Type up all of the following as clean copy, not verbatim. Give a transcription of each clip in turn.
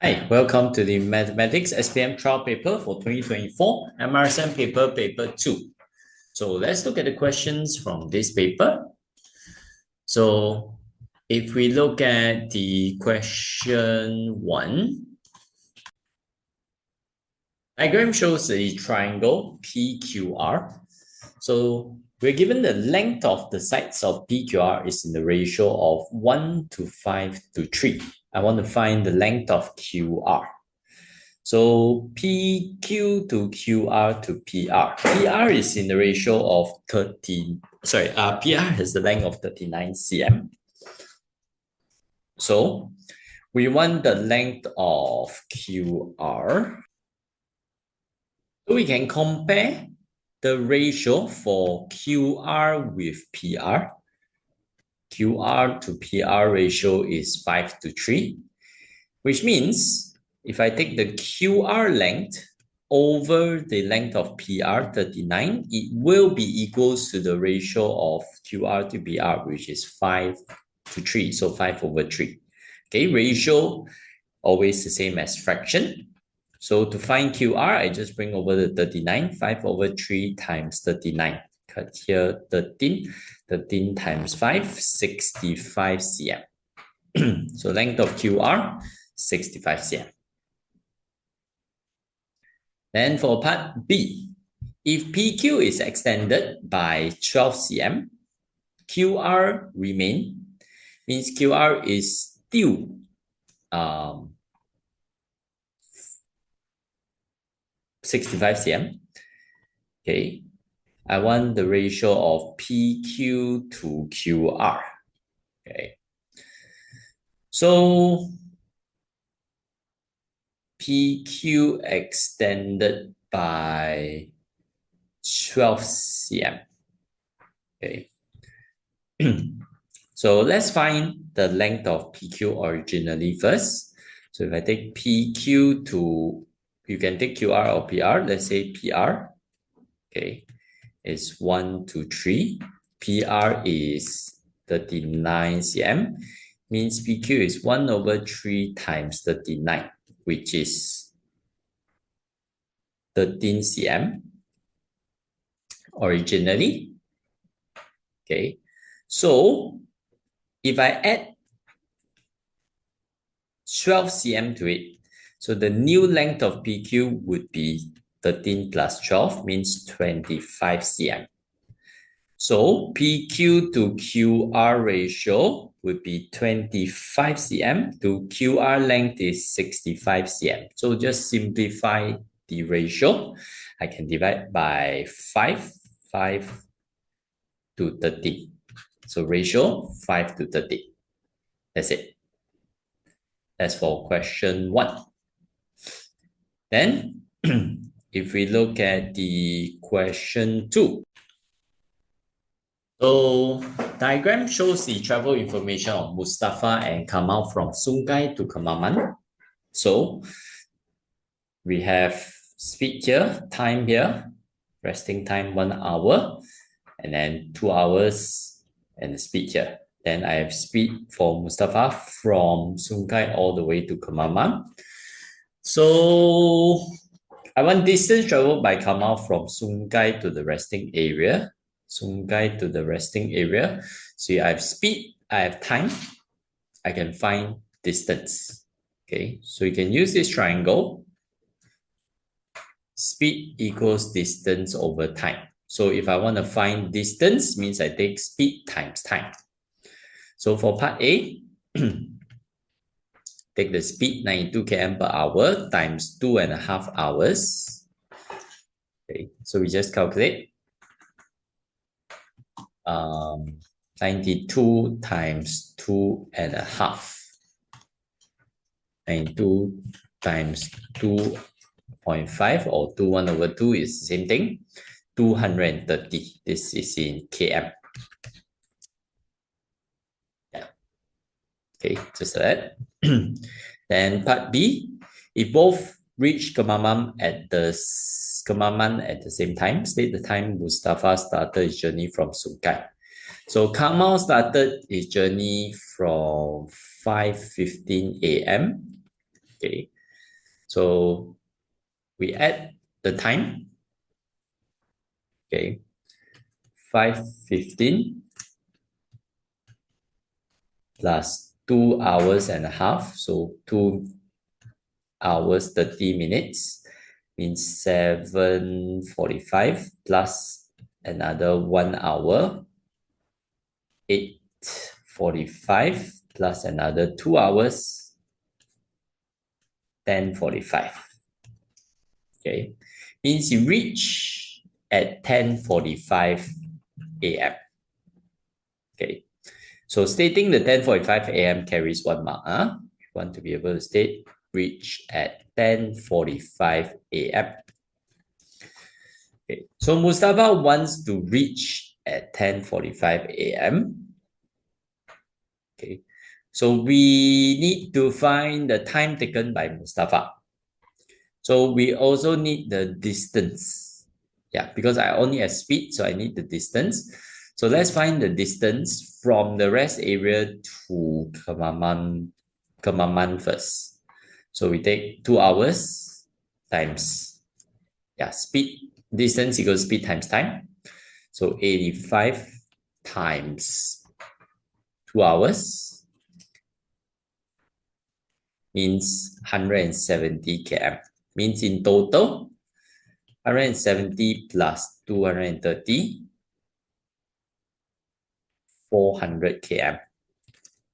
Hi, welcome to the Mathematics SPM trial paper for 2024, MRSM paper 2. So let's look at the questions from this paper. So if we look at the question 1, diagram shows a triangle PQR. So we're given the length of the sides of PQR is in the ratio of 1 to 5 to 3. I want to find the length of QR. So PQ to QR to PR. PR is in the ratio of PR has the length of 39 cm. So we want the length of QR. So we can compare the ratio for QR with PR. QR to PR ratio is 5 to 3, which means if I take the QR length over the length of PR 39, it will be equals to the ratio of QR to PR, which is 5 to 3, so 5 over 3. Okay, ratio always the same as fraction. So to find QR, I just bring over the 39, 5 over 3 times 39. Cut here 13, 13 times 5, 65 cm. So length of QR, 65 cm. Then for part B, if PQ is extended by 12 cm, QR remain, means QR is still 65 cm. Okay, I want the ratio of PQ to QR. Okay, so PQ extended by 12 cm. Okay. So let's find the length of PQ originally first. So if I take PQ to, you can take QR or PR. Let's say PR. Okay. It's 1 to 3. PR is 39 cm. Means PQ is 1 over 3 times 39. Which is 13 cm originally. Okay, so if I add 12 cm to it, so the new length of PQ would be 13 plus 12, means 25 cm. So PQ to QR ratio would be 25 cm to QR length is 65 cm. So just simplify the ratio. I can divide by 5 to 13. So ratio 5 to 13. That's it. That's for question 1. Then if we look at the question 2. So diagram shows the travel information of Mustafa and Kamal from Sungai to Kemaman. So we have speed here, time here, resting time 1 hour, and then 2 hours and the speed here. Then I have speed for Mustafa from Sungai all the way to Kemaman. So I want distance traveled by Kamal from Sungai to the resting area. Sungai to the resting area. So I have speed, I have time. I can find distance. Okay, so you can use this triangle. Speed equals distance over time. So if I want to find distance, means I take speed times time. So for part A, take the speed 92 km per hour times 2.5 hours. Okay, so we just calculate 92 times 2.5. 92 times 2.5 or 1 over 2 is the same thing. 230. This is in km. Yeah. Okay, just that. Then part B, if both reach Kemaman at the same time, state the time Mustafa started his journey from Sungai. So Kamal started his journey from 5:15 a.m. Okay, so we add the time. Okay, 5:15 plus 2 hours and a half. So 2 hours 30 minutes means 7:45 plus another 1 hour, 8:45 plus another 2 hours, 10:45. Okay, means you reach at 10:45 a.m. Okay, so stating the 10:45 a.m. carries one mark. You want to be able to state reach at 10:45 a.m. Okay, so Mustafa wants to reach at 10:45 a.m. Okay, so we need to find the time taken by Mustafa. So we also need the distance. Yeah, because I only have speed, so I need the distance. So let's find the distance from the rest area to Kemaman first. So we take 2 hours times, yeah, speed, distance equals speed times time. So 85 times 2 hours means 170 km. Means in total, 170 plus 230, 400 km.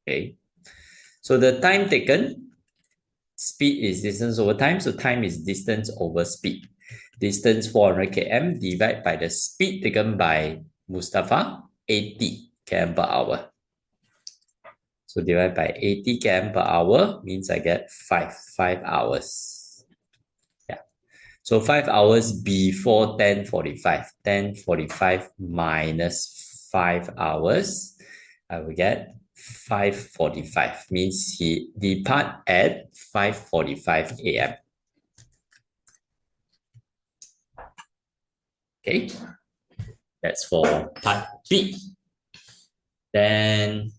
Okay. So the time taken, speed is distance over time. So time is distance over speed. Distance 400 km divided by the speed taken by Mustafa, 80 km per hour. So divided by 80 km per hour means I get 5 hours. Yeah. So 5 hours before 10:45. 10:45 minus 5 hours, I will get 5:45. Means he depart at 5:45 a.m. Okay. That's for part B. Then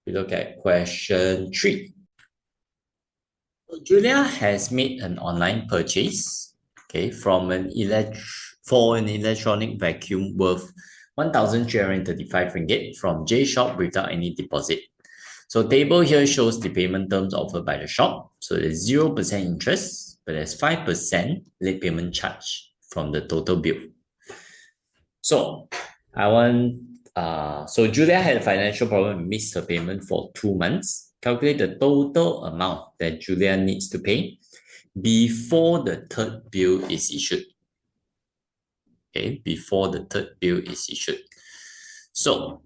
we look at question 3. Julia has made an online purchase, okay, for an electronic vacuum worth 1,335 ringgit from J Shop without any deposit. So table here shows the payment terms offered by the shop. So there's 0% interest, but there's 5% late payment charge from the total bill. So so Julia had a financial problem and missed her payment for 2 months. Calculate the total amount that Julia needs to pay before the third bill is issued. Okay, before the third bill is issued. So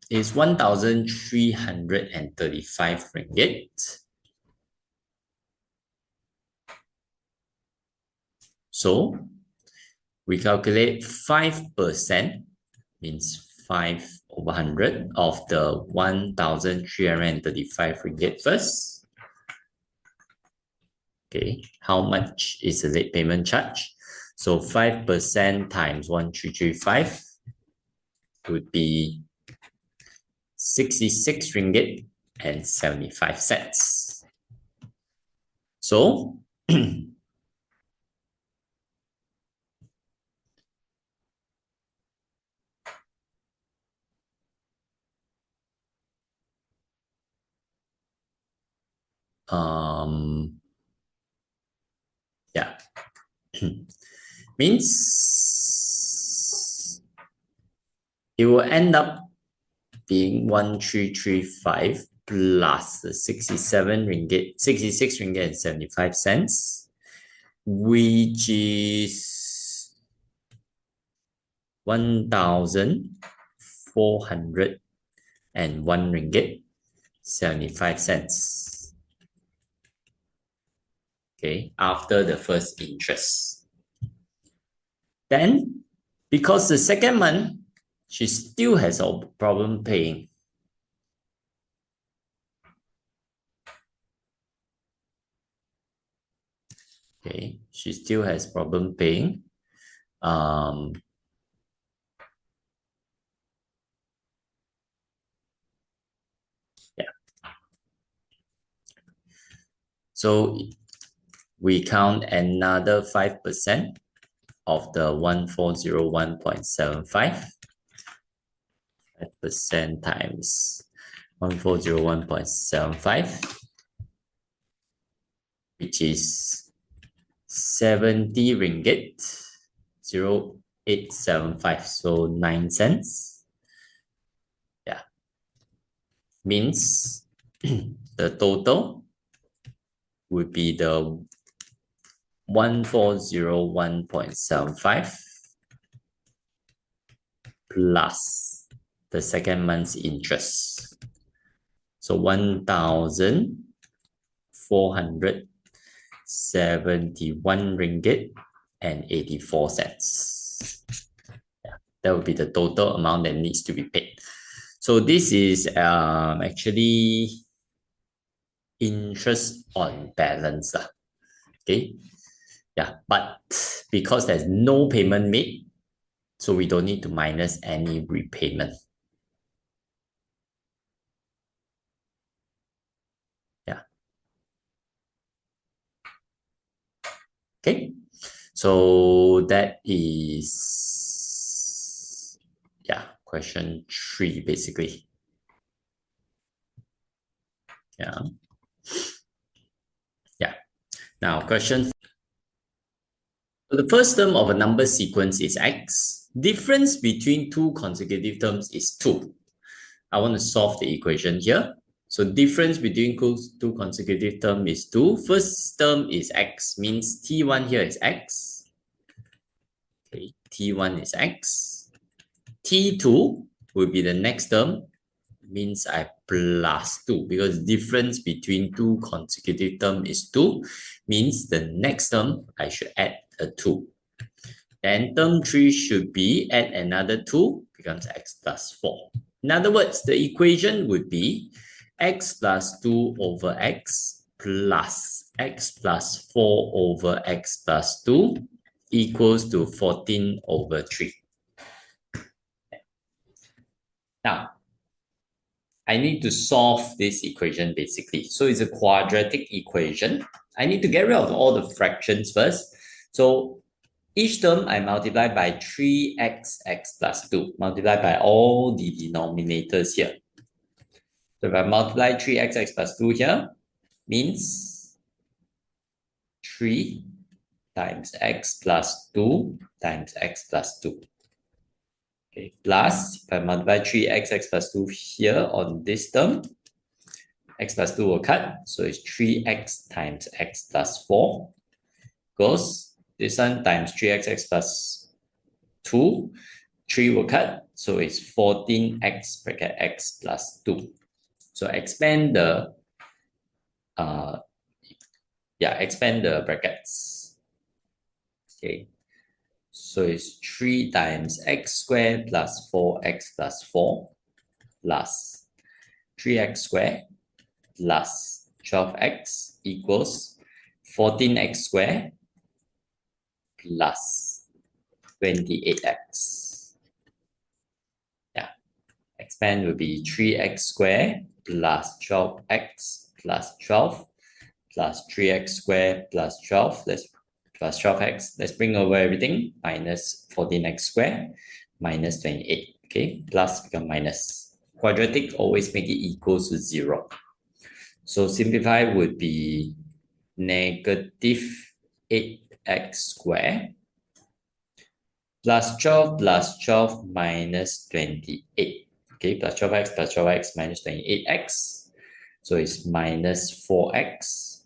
is 1,335 ringgit. So we calculate 5%, means 5/100 of the 1,335 ringgit first. Okay, how much is the late payment charge? So 5% times 1,335 would be 66 ringgit and 75 cents. So yeah, means it will end up being 1,335 plus the 66 ringgit and 75 cents, which is 1,401 ringgit 75 cents. Okay, after the first interest. Then, because the second month, she still has a problem paying. Okay, she still has problem paying. So we count another 5% of the 1401.75. 5% times 1401.75, which is 70 ringgit, 0875, so 9 cents. Yeah, means the total would be the 1401.75 plus the second month's interest. So 1,471 ringgit and 84 cents. Yeah, that would be the total amount that needs to be paid. So this is actually interest on balance. Okay. Yeah, but because there's no payment made, so we don't need to minus any repayment. Yeah. Okay. So that is, yeah, question 3 basically. Yeah. Yeah. Now question. So the first term of a number sequence is x. Difference between two consecutive terms is 2. I want to solve the equation here. So difference between two consecutive terms is 2. First term is x, means t1 here is x. Okay, t1 is x. t2 will be the next term, means I plus 2, because difference between two consecutive terms is 2, means the next term I should add a 2. Then term 3 should be add another 2, becomes x plus 4. In other words, the equation would be x plus 2 over x plus x plus 4 over x plus 2 equals to 14 over 3. Now, I need to solve this equation basically. So it's a quadratic equation. I need to get rid of all the fractions first. So each term I multiply by 3x plus 2, multiply by all the denominators here. So if I multiply 3x plus 2 here, means 3 times x plus 2 times x plus 2. Okay, plus, if I multiply 3x plus 2 here on this term, x plus 2 will cut, so it's 3x times x plus 4 goes this one times 3x plus 2, 3 will cut, so it's 14x bracket x plus 2. So expand the expand the brackets. Okay, so it's 3 times x squared plus 4x plus 4 plus 3x squared plus 12x equals 14x squared plus 28x. Yeah, expand will be 3x squared plus 12x plus 12 plus 3x squared plus 12. Let's plus 12x. Let's bring over everything. Minus 14x squared minus 28. Okay, plus become minus. Quadratic always make it equal to 0. So simplify would be negative 8x squared plus 12 minus 28. Okay, plus 12x minus 28x. So it's minus 4x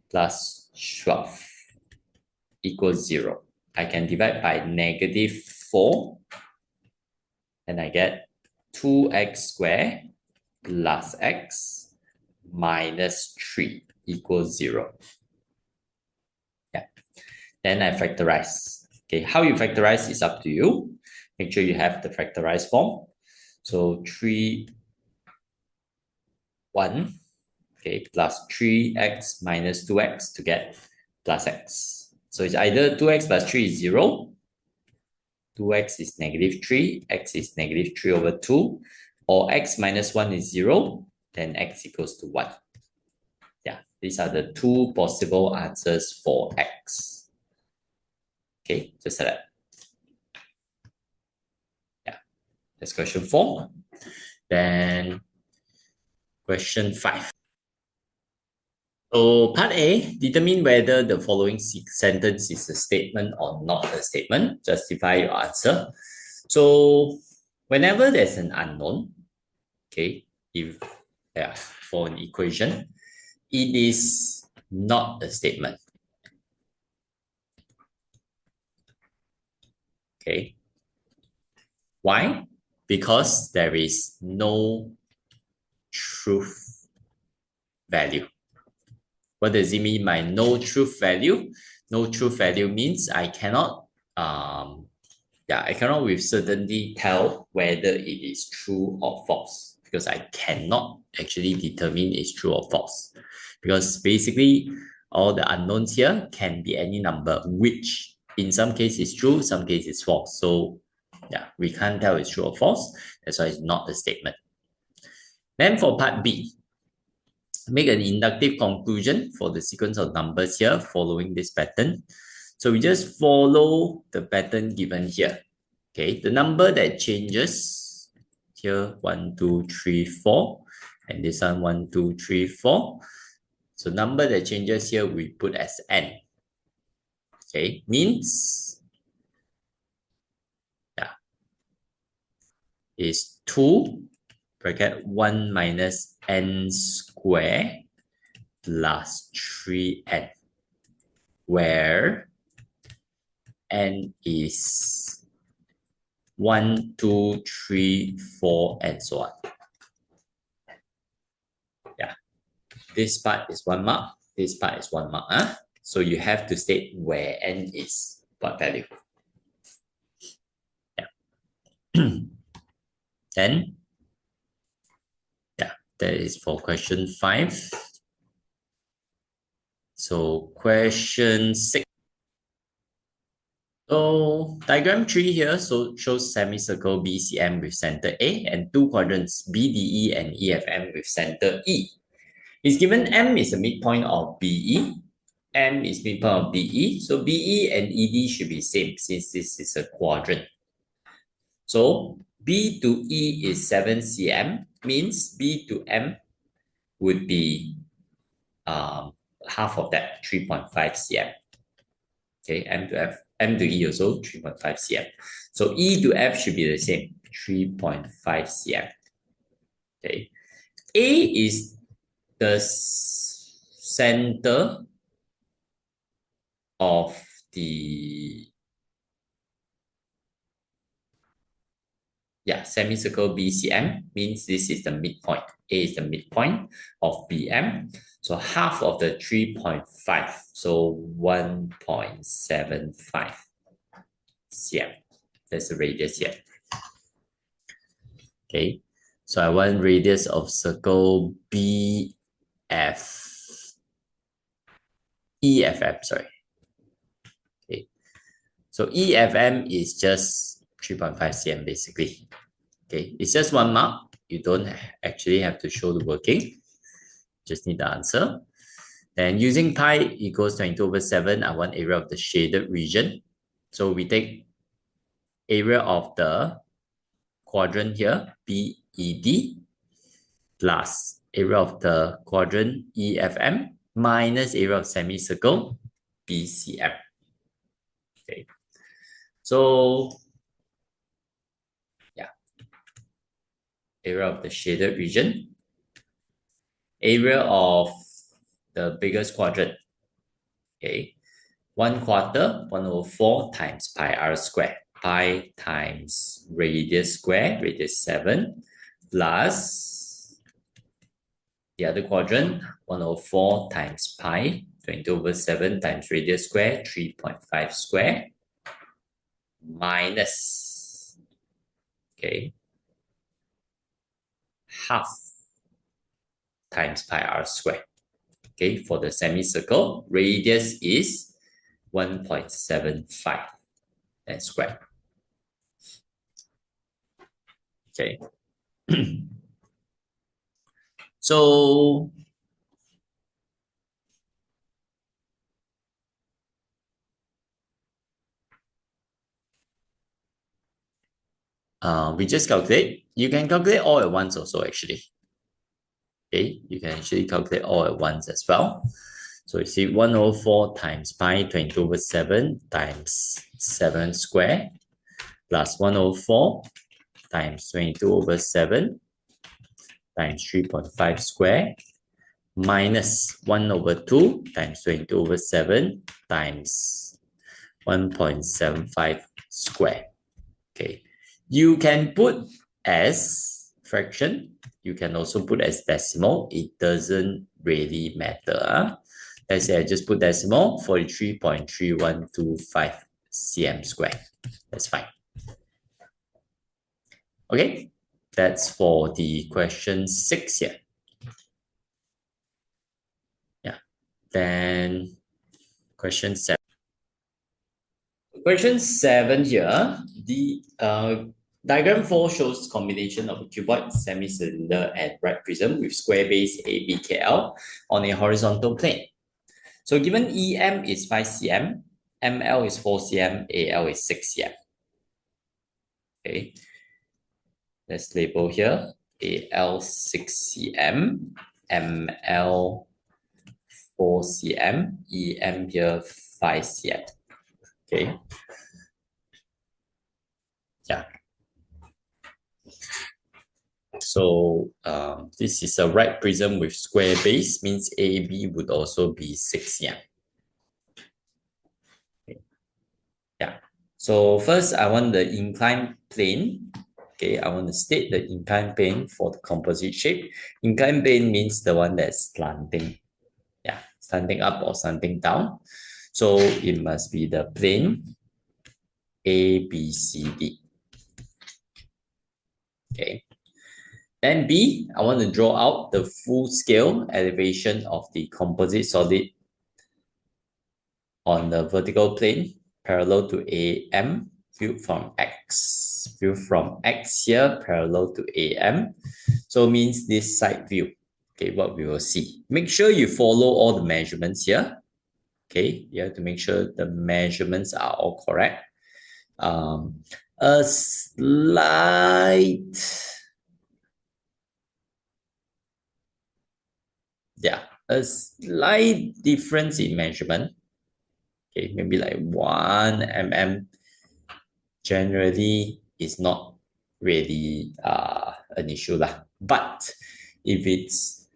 plus 12 equals 0. I can divide by negative 4 and I get 2x squared plus x minus 3 equals 0. Yeah. Then I factorize. Okay, how you factorize is up to you. Make sure you have the factorized form. So 3, 1, okay, plus 3x minus 2x to get plus x. So it's either 2x plus 3 is 0, 2x is negative 3, x is negative 3 over 2, or x minus 1 is 0, then x equals to 1. Yeah, these are the two possible answers for X. Okay, just like that. Yeah, that's question 4. Then question 5. So part A, determine whether the following sentence is a statement or not a statement. Justify your answer. So whenever there's an unknown, okay, if yeah, for an equation, it is not a statement. Okay. Why? Because there is no truth value. What does it mean by no truth value? No truth value means I cannot I cannot with certainty tell whether it is true or false, because I cannot actually determine it's true or false. Because basically all the unknowns here can be any number, which in some cases is true, some cases is false. So yeah, we can't tell it's true or false. That's why it's not a statement. Then for part B, make an inductive conclusion for the sequence of numbers here following this pattern. So we just follow the pattern given here. Okay, the number that changes here, 1, 2, 3, 4, and this one, 1, 2, 3, 4. So number that changes here, we put as n. Okay, means is 2 bracket 1 minus n square plus 3n, where n is 1, 2, 3, 4, and so on. Yeah, this part is 1 mark, this part is 1 mark. So you have to state where n is what value. Yeah. Then, yeah, that is for question 5. So question 6. So diagram 3 here shows semicircle BCM with center A and two quadrants BDE and EFM with center E. It's given M is the midpoint of BE, M is midpoint of DE, so BE and ED should be same since this is a quadrant. So B to E is 7 cm, means B to M would be half of that, 3.5 cm. Okay, M to E also 3.5 cm. So E to F should be the same, 3.5 cm. Okay, A is the center of the semicircle BCM, means this is the midpoint. A is the midpoint of BM. So half of the 3.5, so 1.75 cm. That's the radius here. Okay, so I want radius of circle EFM, sorry. Okay, so EFM is just 3.5 cm basically. Okay, it's just 1 mark. You don't actually have to show the working. Just need the answer. Then using pi equals 22/7, I want area of the shaded region. So we take area of the quadrant here, BED, plus area of the quadrant EFM, minus area of semicircle BCM. Okay. So yeah, area of the shaded region, area of the biggest quadrant. Okay, 1/4, 1/4 times pi r squared. Pi times radius square, radius 7, plus the other quadrant, 1/4 times pi, 22/7 times radius square, 3.5 square, minus, okay, half times pi r squared. Okay, for the semicircle, radius is 1.75 and squared. Okay. So we just calculate. You can calculate all at once also actually. Okay, you can actually calculate all at once as well. So you see 104 times pi 22/7 times 7 square plus 104 times 22/7 times 3.5 square minus 1/2 times 22/7 times 1.75 square. Okay, you can put as fraction. You can also put as decimal. It doesn't really matter. Let's say I just put decimal, 43.3125 cm square. That's fine. Okay, that's for the question 6 here. Yeah, then question 7. Question 7 here, the diagram 4 shows combination of a cuboid, semi-cylinder, and right prism with square base ABKL on a horizontal plane. So given EM is 5 cm, ML is 4 cm, AL is 6 cm. Okay, let's label here AL 6 cm, ML 4 cm, EM here 5 cm. Okay. Yeah. So this is a right prism with square base, means AB would also be 6 cm. Okay. Yeah. So first I want the inclined plane. Okay, I want to state the inclined plane for the composite shape. Inclined plane means the one that's slanting. Yeah, slanting up or slanting down. So it must be the plane ABCD. Okay. Then B, I want to draw out the full scale elevation of the composite solid on the vertical plane parallel to AM, viewed from X. Viewed from X here, parallel to AM. So means this side view. Okay, what we will see. Make sure you follow all the measurements here. Okay, you have to make sure the measurements are all correct. A slight difference in measurement. Okay, maybe like 1 mm generally is not really an issue lah. But if it's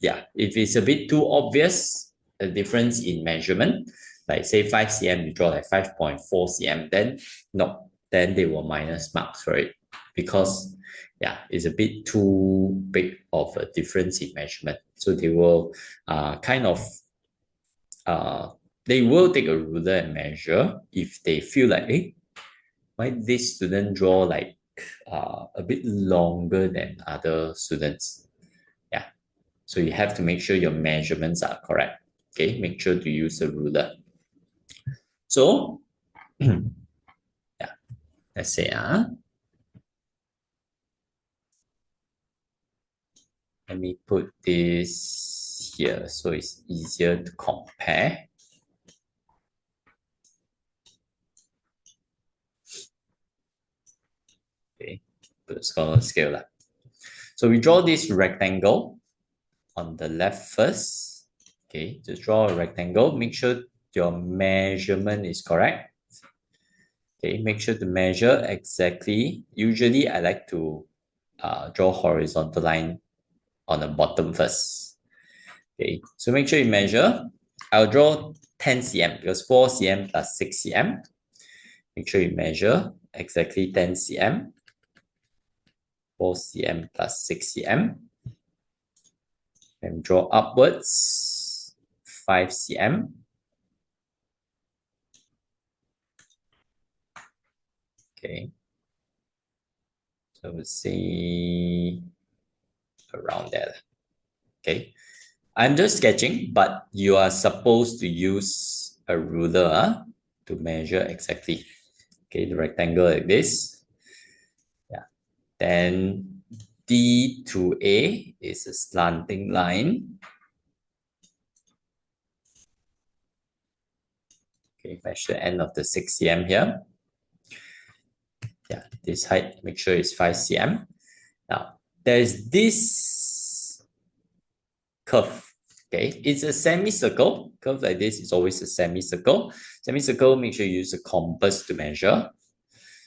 a bit too obvious, a difference in measurement, like say 5 cm, you draw like 5.4 cm, then no, then they will minus marks for it because it's a bit too big of a difference in measurement. So they will they will take a ruler and measure if they feel like, hey, why this student draw like a bit longer than other students. Yeah, so you have to make sure your measurements are correct. Okay, make sure to use a ruler. So let's say let me put this here so it's easier to compare. Okay, put a smaller scale. So we draw this rectangle on the left first. Okay, just draw a rectangle. Make sure your measurement is correct. Okay, make sure to measure exactly. Usually I like to draw horizontal line on the bottom first. Okay, so make sure you measure. I'll draw 10 cm because 4 cm plus 6 cm. Make sure you measure exactly 10 cm. 4 cm plus 6 cm. And draw upwards 5 cm. Okay. So we'll say around there. Okay. I'm just sketching, but you are supposed to use a ruler to measure exactly. Okay, the rectangle like this. Yeah. Then D to A is a slanting line. Okay, measure end of the 6 cm here. Yeah, this height, make sure it's 5 cm. Now, there's this curve. Okay, it's a semicircle. Curve like this is always a semicircle. Semicircle, make sure you use a compass to measure.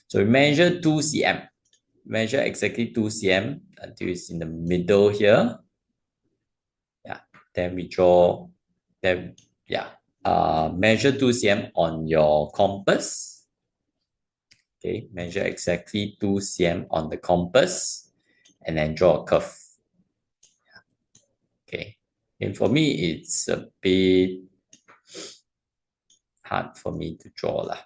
So we measure 2 cm. Measure exactly 2 cm until it's in the middle here. Yeah, then we draw, then, yeah, measure 2 cm on your compass. Okay, measure exactly 2 cm on the compass and then draw a curve. Okay, and for me, it's a bit hard for me to draw lah.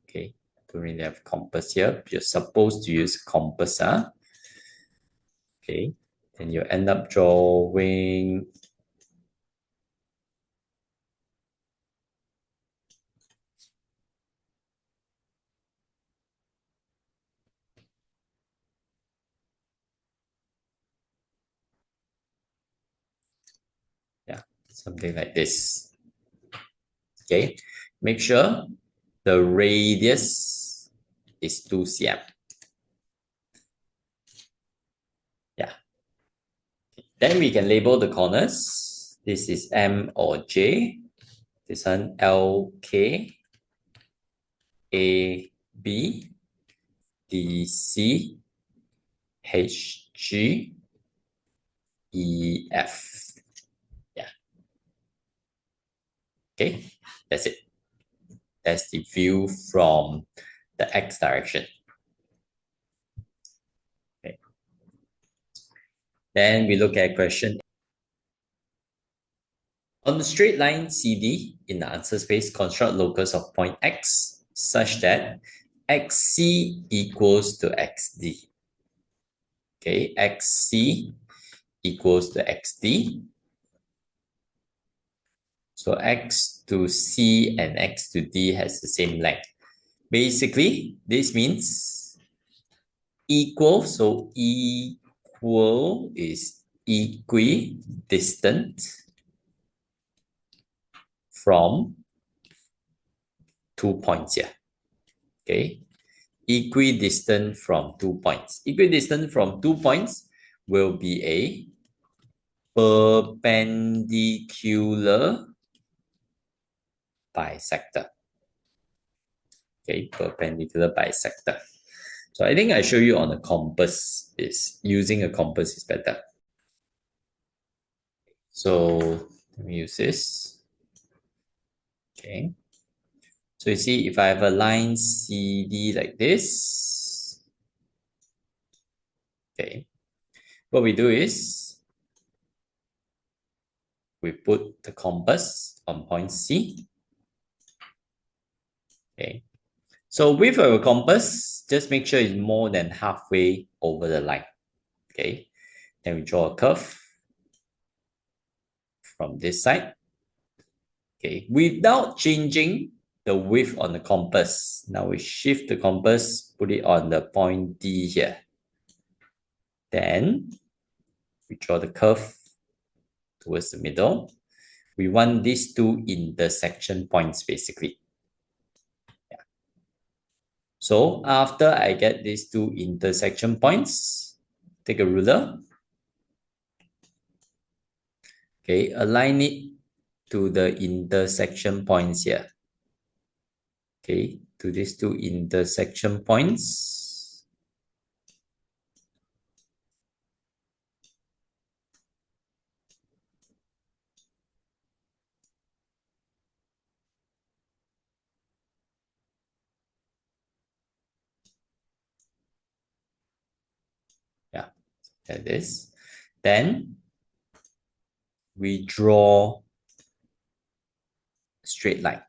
Okay, don't really have compass here. You're supposed to use compass, huh? Okay, then you end up drawing something like this. Okay, make sure the radius is 2 cm. Yeah. Then we can label the corners. This is M or J. This one L, K, A, B, D, C, H, G, E, F. Yeah. Okay, that's it. That's the view from the X direction. Okay. Then we look at question. On the straight line CD in the answer space, construct locus of point X such that XC equals to XD. Okay, XC equals to XD. So X to C and X to D has the same length. Basically, this means equal. So equal is equidistant from 2 points here. Okay, equidistant from 2 points. Equidistant from 2 points will be a perpendicular bisector. Okay, perpendicular bisector. So I think I show you on a compass is using a compass is better. So let me use this. Okay. So you see, if I have a line CD like this, okay, what we do is we put the compass on point C. Okay. So with our compass, just make sure it's more than halfway over the line. Okay. Then we draw a curve from this side. Okay. Without changing the width on the compass. Now we shift the compass, put it on the point D here. Then we draw the curve towards the middle. We want these two intersection points basically. Yeah. So after I get these two intersection points, take a ruler. Okay, align it to the intersection points here. Okay, to these two intersection points. Yeah, like this. Then we draw a straight line.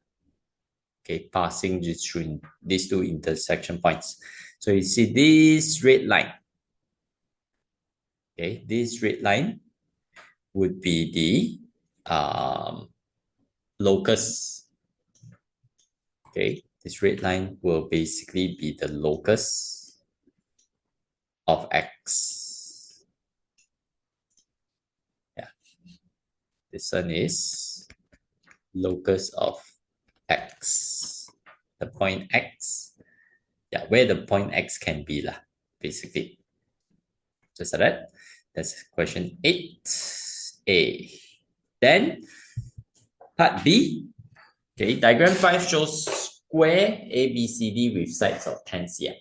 Okay, passing just through these two intersection points. So you see this red line. Okay, this red line would be the locus. Okay, this red line will basically be the locus of X. Yeah, this one is locus of X. The point X. Yeah, Yeah, where the point X can be lah, basically. Just like that. That's question 8A. Then part B. Okay, diagram 5 shows square ABCD with sides of 10 cm.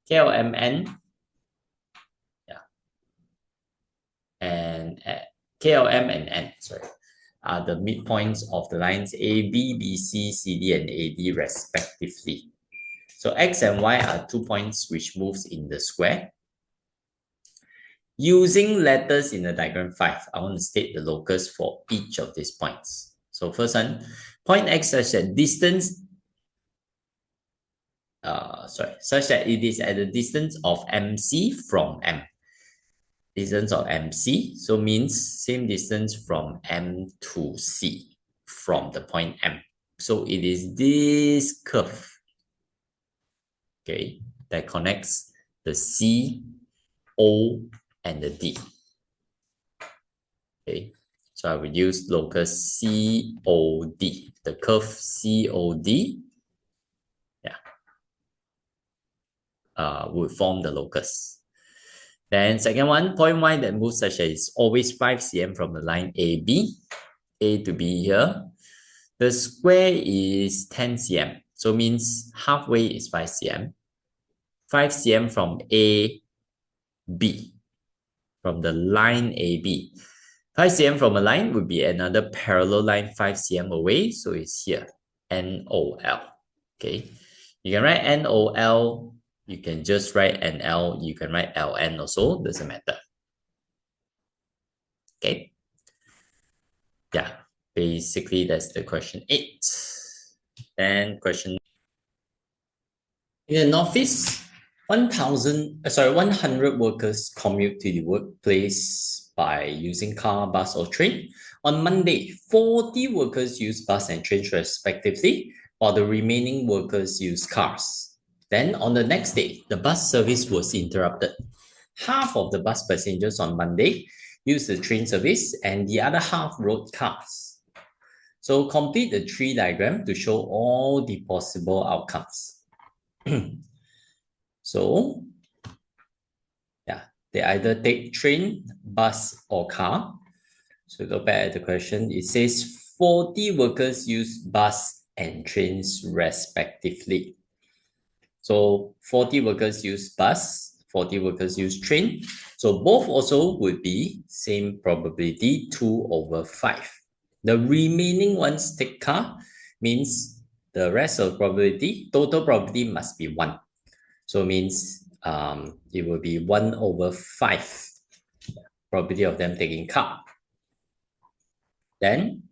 KLMN, yeah, and KLM and N, sorry, are the midpoints of the lines AB, BC, CD, and AD respectively. So X and Y are 2 points which moves in the square. Using letters in the diagram 5, I want to state the locus for each of these points. So first one, point X such that distance, such that it is at the distance of MC from M. Distance of MC, so means same distance from M to C from the point M. So it is this curve, okay, that connects the C, O, and the D. Okay, so I will use locus COD, the curve COD, yeah, would form the locus. Then second one, point Y that moves such that it's always 5 cm from the line AB, A to B here. The square is 10 cm, so means halfway is 5 cm. 5 cm from A, B, from the line AB. 5 cm from a line would be another parallel line 5 cm away, so it's here, NOL. Okay, you can write NOL, you can just write NL, you can write LN also, doesn't matter. Okay, yeah, basically that's the question 8. Then question, in the Northeast, 100 workers commute to the workplace by using car, bus, or train. On Monday, 40 workers use bus and train respectively, while the remaining workers use cars. Then on the next day, the bus service was interrupted. Half of the bus passengers on Monday used the train service and the other half rode cars. So complete the tree diagram to show all the possible outcomes. So, yeah, they either take train, bus, or car. So go back at the question. It says 40 workers use bus and trains respectively. So 40 workers use bus, 40 workers use train. So both also would be same probability, 2 over 5. The remaining ones take car, means the rest of probability, total probability must be 1. So it means it will be 1 over 5 probability of them taking car. Then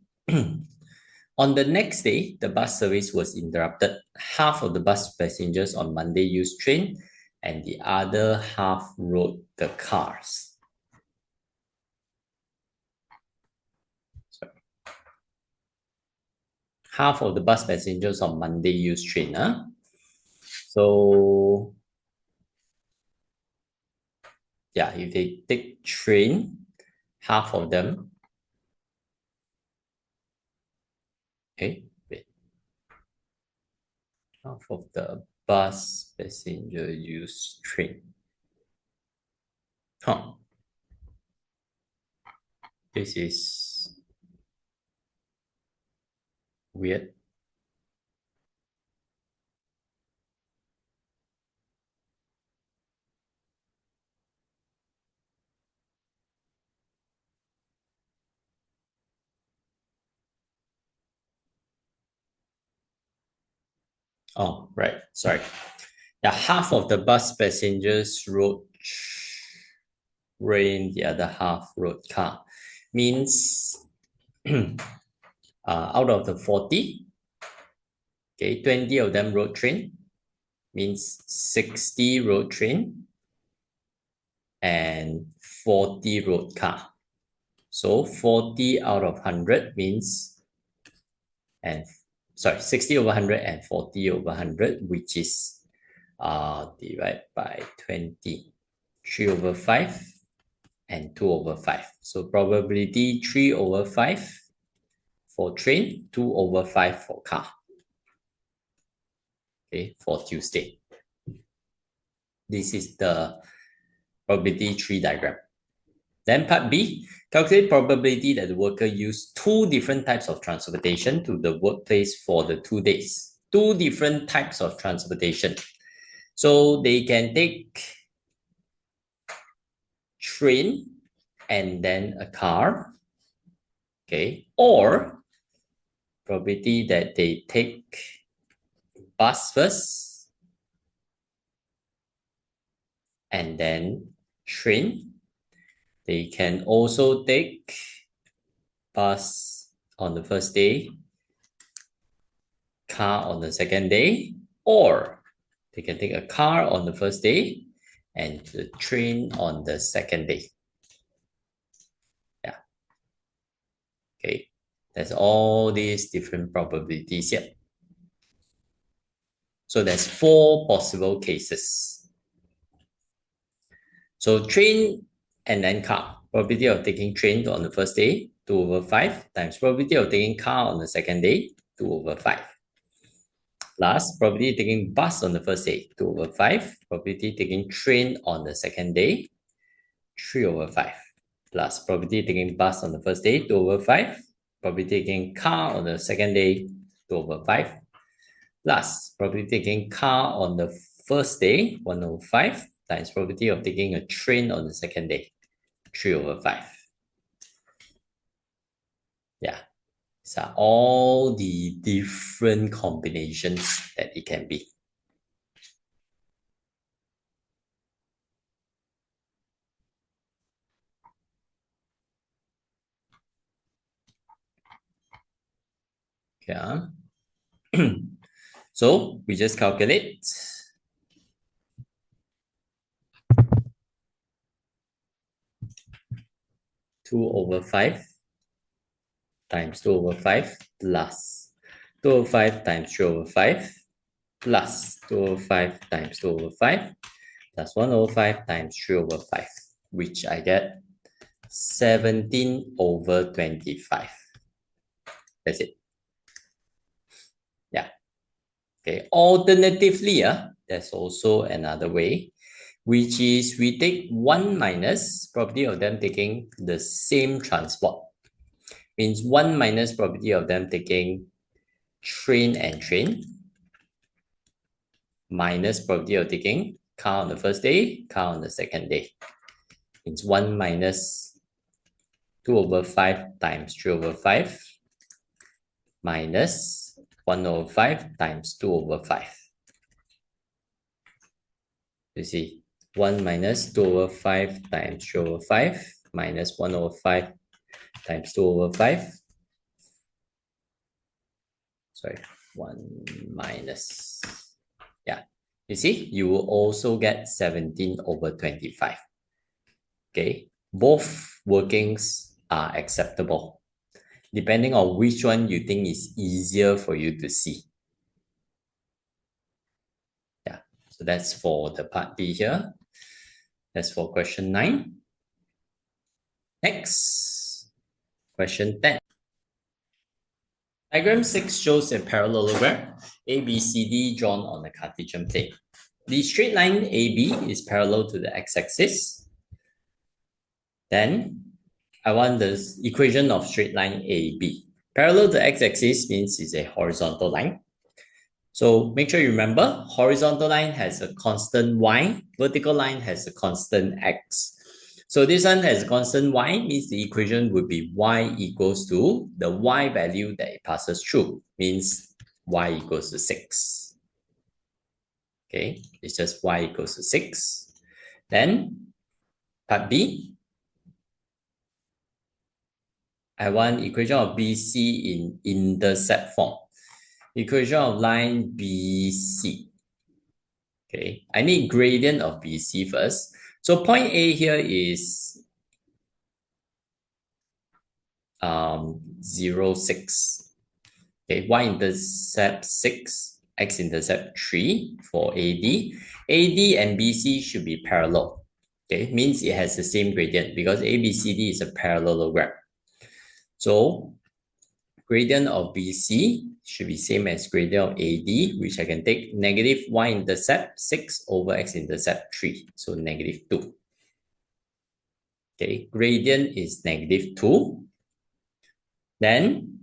on the next day, the bus service was interrupted. Half of the bus passengers on Monday used train and the other half rode the cars. Sorry. Half of the bus passengers on Monday used train. So yeah, if they take train, half of them, okay, wait. Half of the bus passenger use train. Huh. This is weird. Oh, right. Sorry. Yeah, half of the bus passengers rode train, the other half rode car. Means out of the 40, okay, 20 of them rode train. Means 60 rode train and 40 rode car. So 40 out of 100 means, and sorry, 60 over 100 and 40 over 100, which is divided by 20. 3 over 5 and 2 over 5. So probability 3 over 5 for train, 2 over 5 for car. Okay, for Tuesday. This is the probability tree diagram. Then part B, calculate probability that the worker used 2 different types of transportation to the workplace for the 2 days. 2 different types of transportation. So they can take train and then a car, okay, or probability that they take bus first and then train. They can also take bus on the first day, car on the second day, or they can take a car on the first day and the train on the second day. Yeah. Okay. There's all these different probabilities here. So there's 4 possible cases. So train and then car. Probability of taking train on the first day, 2 over 5, times probability of taking car on the second day, 2 over 5. Plus probability taking bus on the first day, 2 over 5. Probability taking train on the second day, 3 over 5. Plus probability taking bus on the first day, 2 over 5. Probability taking car on the second day, 2 over 5. Plus probability taking car on the first day, 1 over 5, times probability of taking a train on the second day, 3 over 5. Yeah, these are all the different combinations that it can be. Yeah. So we just calculate. Two over 5 times 2 over 5 plus 2 over 5 times 3 over 5 plus 2 over 5 times 2 over 5 plus 1 over 5 times 3 over 5, which I get 17 over 25. That's it. Yeah. Okay. Alternatively, there's also another way, which is we take 1 minus probability of them taking the same transport. Means 1 minus probability of them taking train and train minus probability of taking car on the first day, car on the second day. Means 1 minus 2 over 5 times 3 over 5 minus 1 over 5 times 2 over 5. You see, 1 minus 2 over 5 times 3 over 5 minus 1 over 5 times 2 over 5. Sorry, 1 minus. Yeah, you see, you will also get 17 over 25. Okay, both workings are acceptable, depending on which one you think is easier for you to see. Yeah, so that's for the part B here. That's for question 9. Next, question 10. Diagram 6 shows a parallelogram ABCD drawn on a Cartesian plane. The straight line AB is parallel to the x-axis. Then I want this equation of straight line AB. Parallel to x-axis means it's a horizontal line. So make sure you remember, horizontal line has a constant y, vertical line has a constant x. So this one has a constant y, means the equation would be y equals to the y value that it passes through, means y equals to 6. Okay, it's just y equals to 6. Then part B, I want equation of BC in intercept form. Equation of line BC. Okay, I need gradient of BC first. So point A here is 0, 6. Okay, y-intercept 6, x-intercept 3 for AD. AD and BC should be parallel. Okay, means it has the same gradient because ABCD is a parallelogram. So gradient of BC should be same as gradient of AD, which I can take negative y-intercept 6 over x-intercept 3. So negative 2. Okay, gradient is negative 2. Then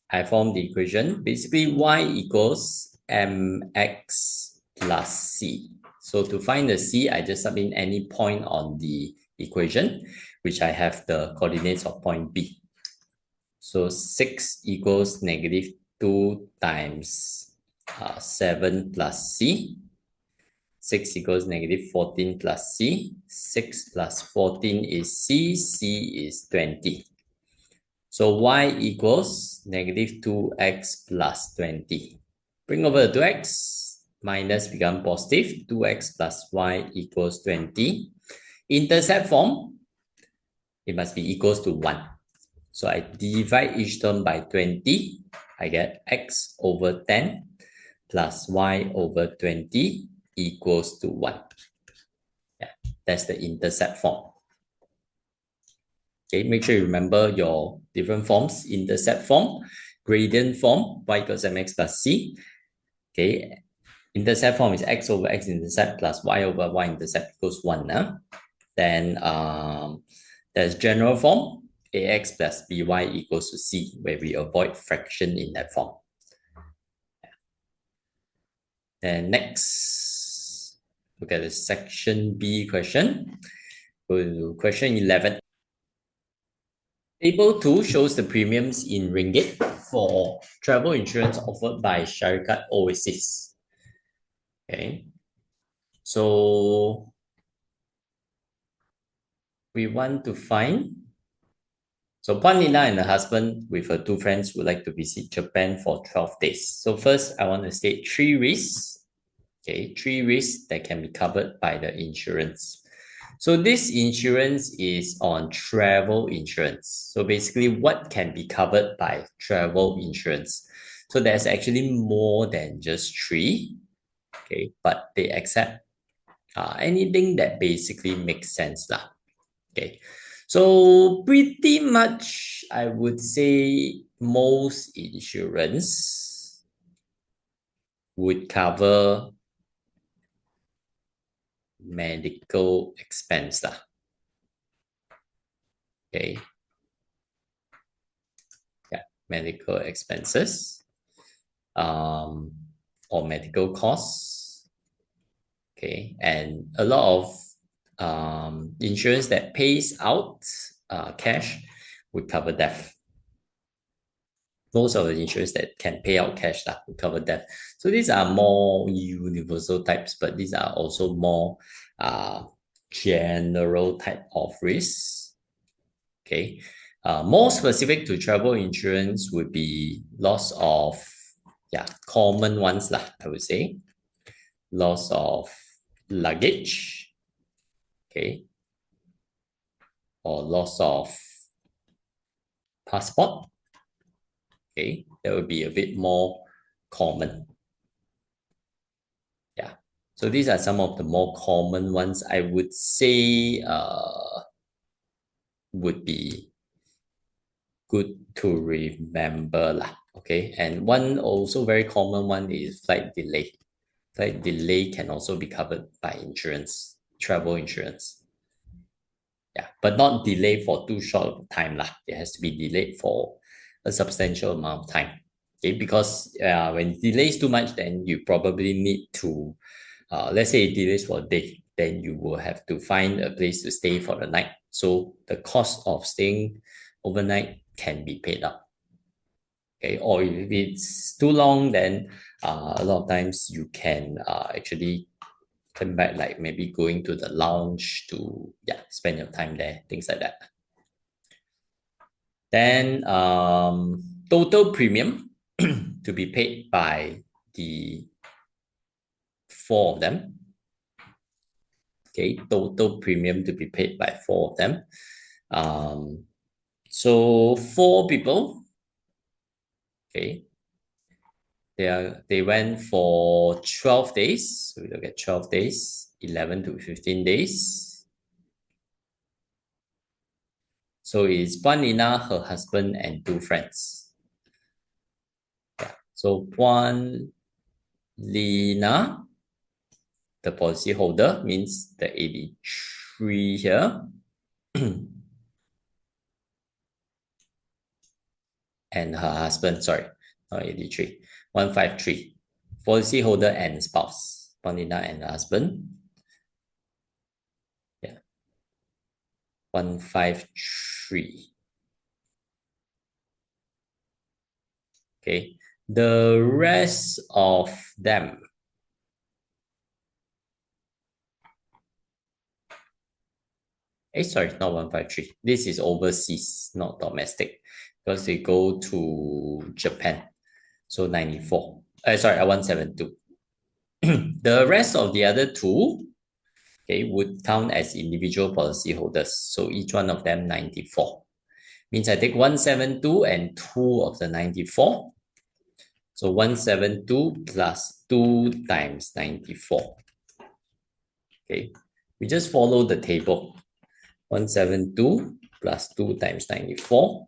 I form the equation. Basically, y equals mx plus c. So to find the c, I just submit any point on the equation, which I have the coordinates of point B. So 6 equals negative 2 times 7 plus c. 6 equals negative 14 plus c. 6 plus 14 is c. C is 20. So y equals negative 2x plus 20. Bring over the 2x, minus become positive. 2x plus y equals 20. Intercept form, it must be equals to 1. So I divide each term by 20. I get x over 10 plus y over 20 equals to 1. Yeah, that's the intercept form. Okay, make sure you remember your different forms. Intercept form, gradient form, y equals mx plus c. Okay, intercept form is x over x-intercept plus y over y-intercept equals 1. Then there's general form, ax plus by equals to c, where we avoid fraction in that form. Then next, look at the section B question. Go to question 11. Table 2 shows the premiums in ringgit for travel insurance offered by Syarikat Oasis. Okay, so we want to find. So Puan Lina and her husband with her 2 friends would like to visit Japan for 12 days. So first, I want to state 3 risks. Okay, 3 risks that can be covered by the insurance. So this insurance is on travel insurance. So basically, what can be covered by travel insurance? So there's actually more than just 3. Okay, but they accept anything that basically makes sense lah. Okay, so pretty much I would say most insurance would cover medical expense lah. Okay, yeah, medical expenses or medical costs. Okay, and a lot of insurance that pays out cash would cover death. Most of the insurance that can pay out cash would cover death. So these are more universal types, but these are also more general type of risks. Okay, more specific to travel insurance would be loss of, common ones lah, I would say. Loss of luggage, okay, or loss of passport. Okay, that would be a bit more common. Yeah, so these are some of the more common ones I would say would be good to remember lah. Okay, and one also very common one is flight delay. Flight delay can also be covered by insurance, travel insurance. Yeah, but not delay for too short of time lah. It has to be delayed for a substantial amount of time. Okay, because when it delays too much, then you probably need to, let's say it delays for a day, then you will have to find a place to stay for the night. So the cost of staying overnight can be paid up. Okay, or if it's too long, then a lot of times you can actually come back, like maybe going to the lounge to spend your time there, things like that. Then total premium to be paid by the 4 of them. Okay, total premium to be paid by 4 of them. So 4 people. Okay, they went for 12 days. So we look at 12 days, 11 to 15 days. So it's Puan Lina, her husband, and 2 friends. Yeah. So Puan Lina, the policyholder, means the 83 here. And her husband, sorry, not 83, 153. Policyholder and spouse, Puan Lina and her husband. Yeah, 153. Okay, the rest of them, sorry, not 153. This is overseas, not domestic, because they go to Japan. So 94. Sorry, 172. The rest of the other two, okay, would count as individual policyholders. So each one of them 94. Means I take 172 and 2 of the 94. So 172 plus 2 times 94. Okay, we just follow the table. 172 plus 2 times 94,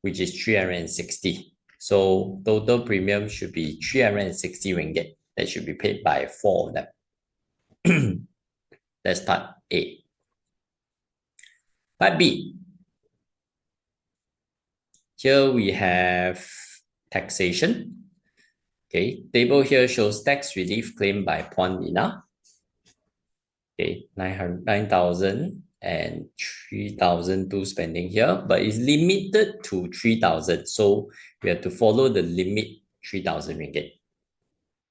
which is 360. So total premium should be 360 ringgit. That should be paid by 4 of them. That's part A. Part B. Here we have taxation. Okay, table here shows tax relief claimed by Puan Lina. Okay, 9,000 and 3,002 spending here, but it's limited to 3,000. So we have to follow the limit 3,000 ringgit.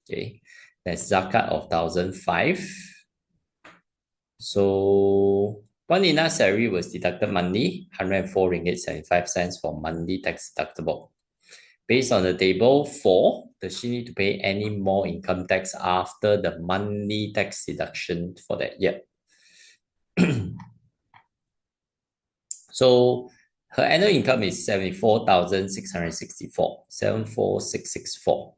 Okay, that's zakat of 1,005. So Puan Lina's salary was deducted monthly, 104 ringgit 75 cents for monthly tax deductible. Based on the table 4, does she need to pay any more income tax after the monthly tax deduction for that year? So her annual income is 74,664, 74,664.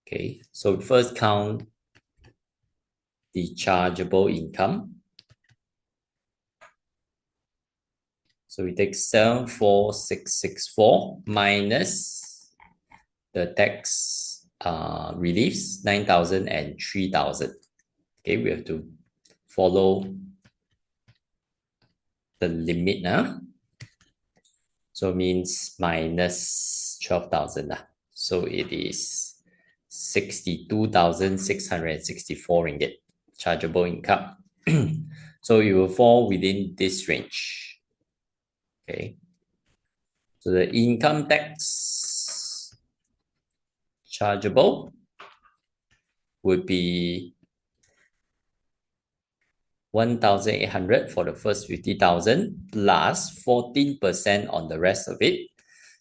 Okay, so first count the chargeable income. So we take 74,664 minus the tax reliefs, 9,000 and 3,000. Okay, we have to follow the limit. So means minus 12,000. So it is 62,664 ringgit chargeable income. So it will fall within this range. Okay. So the income tax chargeable would be 1,800 for the first 50,000 plus 14% on the rest of it.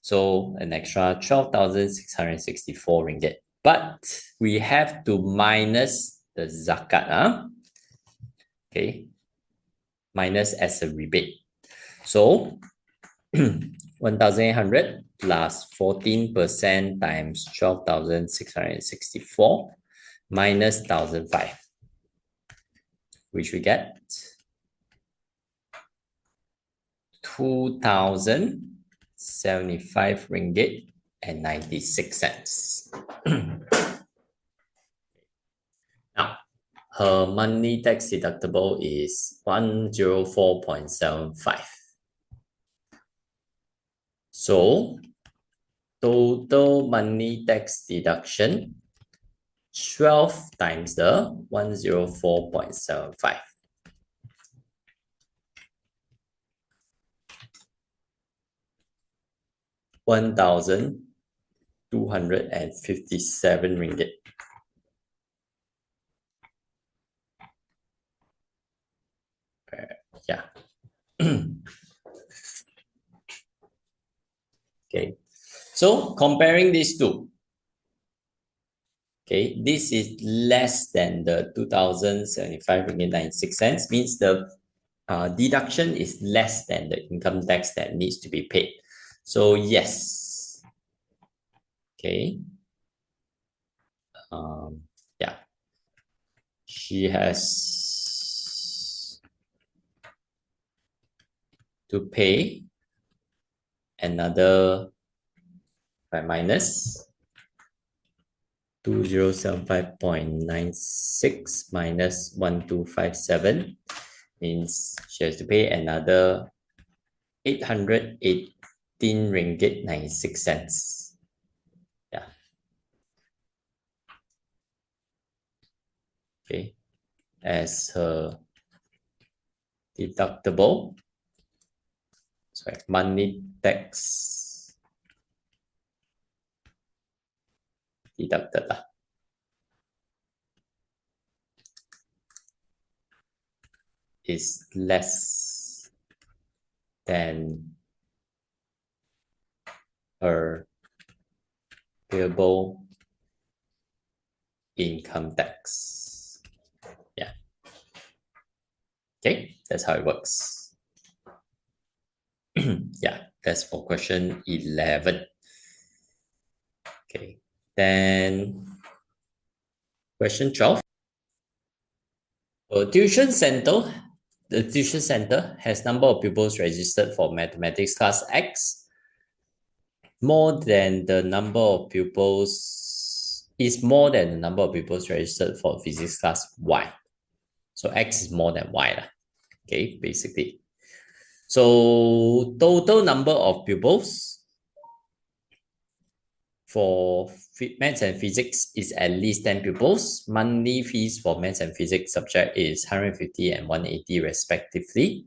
So an extra 12,664 ringgit. But we have to minus the zakat. Okay. Minus as a rebate. So 1,800 plus 14% times 12,664 minus 1,005, which we get 2,075 ringgit and 96 cents. Now, her monthly tax deductible is 104.75. So, total monthly tax deduction 12 times the 104.75. 1,257 ringgit. Yeah. Okay. So comparing these two, okay, this is less than the 2,075 ringgit 96 cents, means the deduction is less than the income tax that needs to be paid. So yes. Okay. Yeah. She has to pay another by minus 2075.96 minus 1257 means she has to pay another 818 ringgit 96 cents. Yeah. Okay. As her deductible, sorry, monthly tax deducted is less than her payable income tax. Yeah. Okay, that's how it works. Yeah, that's for question 11. Okay, then question 12. The tuition center has number of pupils registered for mathematics class X more than the number of pupils registered for physics class Y. So X is more than Y. Okay, basically. So total number of pupils for maths and physics is at least 10 pupils. Monthly fees for maths and physics subject is 150 and 180 respectively.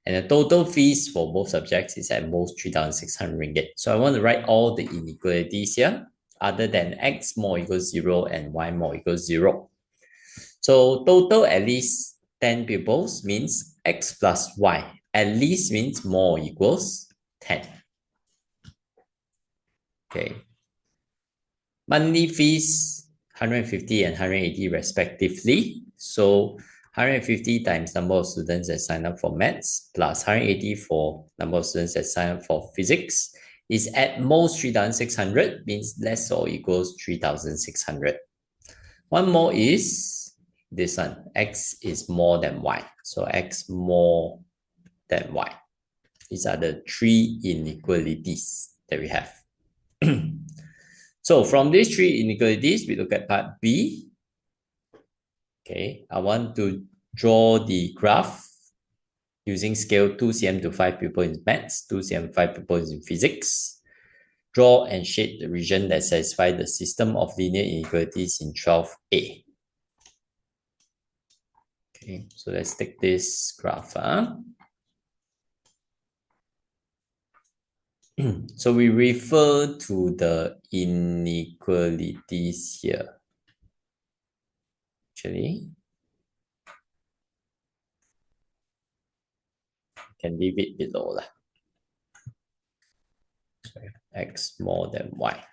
And the total fees for both subjects is at most 3,600 ringgit. So I want to write all the inequalities here, other than x more equals 0 and y more equals 0. So total at least 10 pupils means x plus y. At least means more equals 10. Okay. Monthly fees 150 and 180 respectively. So 150 times number of students that sign up for maths plus 180 for number of students that sign up for physics is at most 3,600, means less or equals 3,600. One more is this one, x is more than y. So x more than y. These are the three inequalities that we have. So from these three inequalities, we look at part B. Okay, I want to draw the graph using scale 2 cm to 5 pupils in maths, 2 cm 5 pupils in physics. Draw and shade the region that satisfies the system of linear inequalities in 12A. Okay, so let's take this graph. So we refer to the inequalities here. Actually, can leave it below. Sorry, x more than y.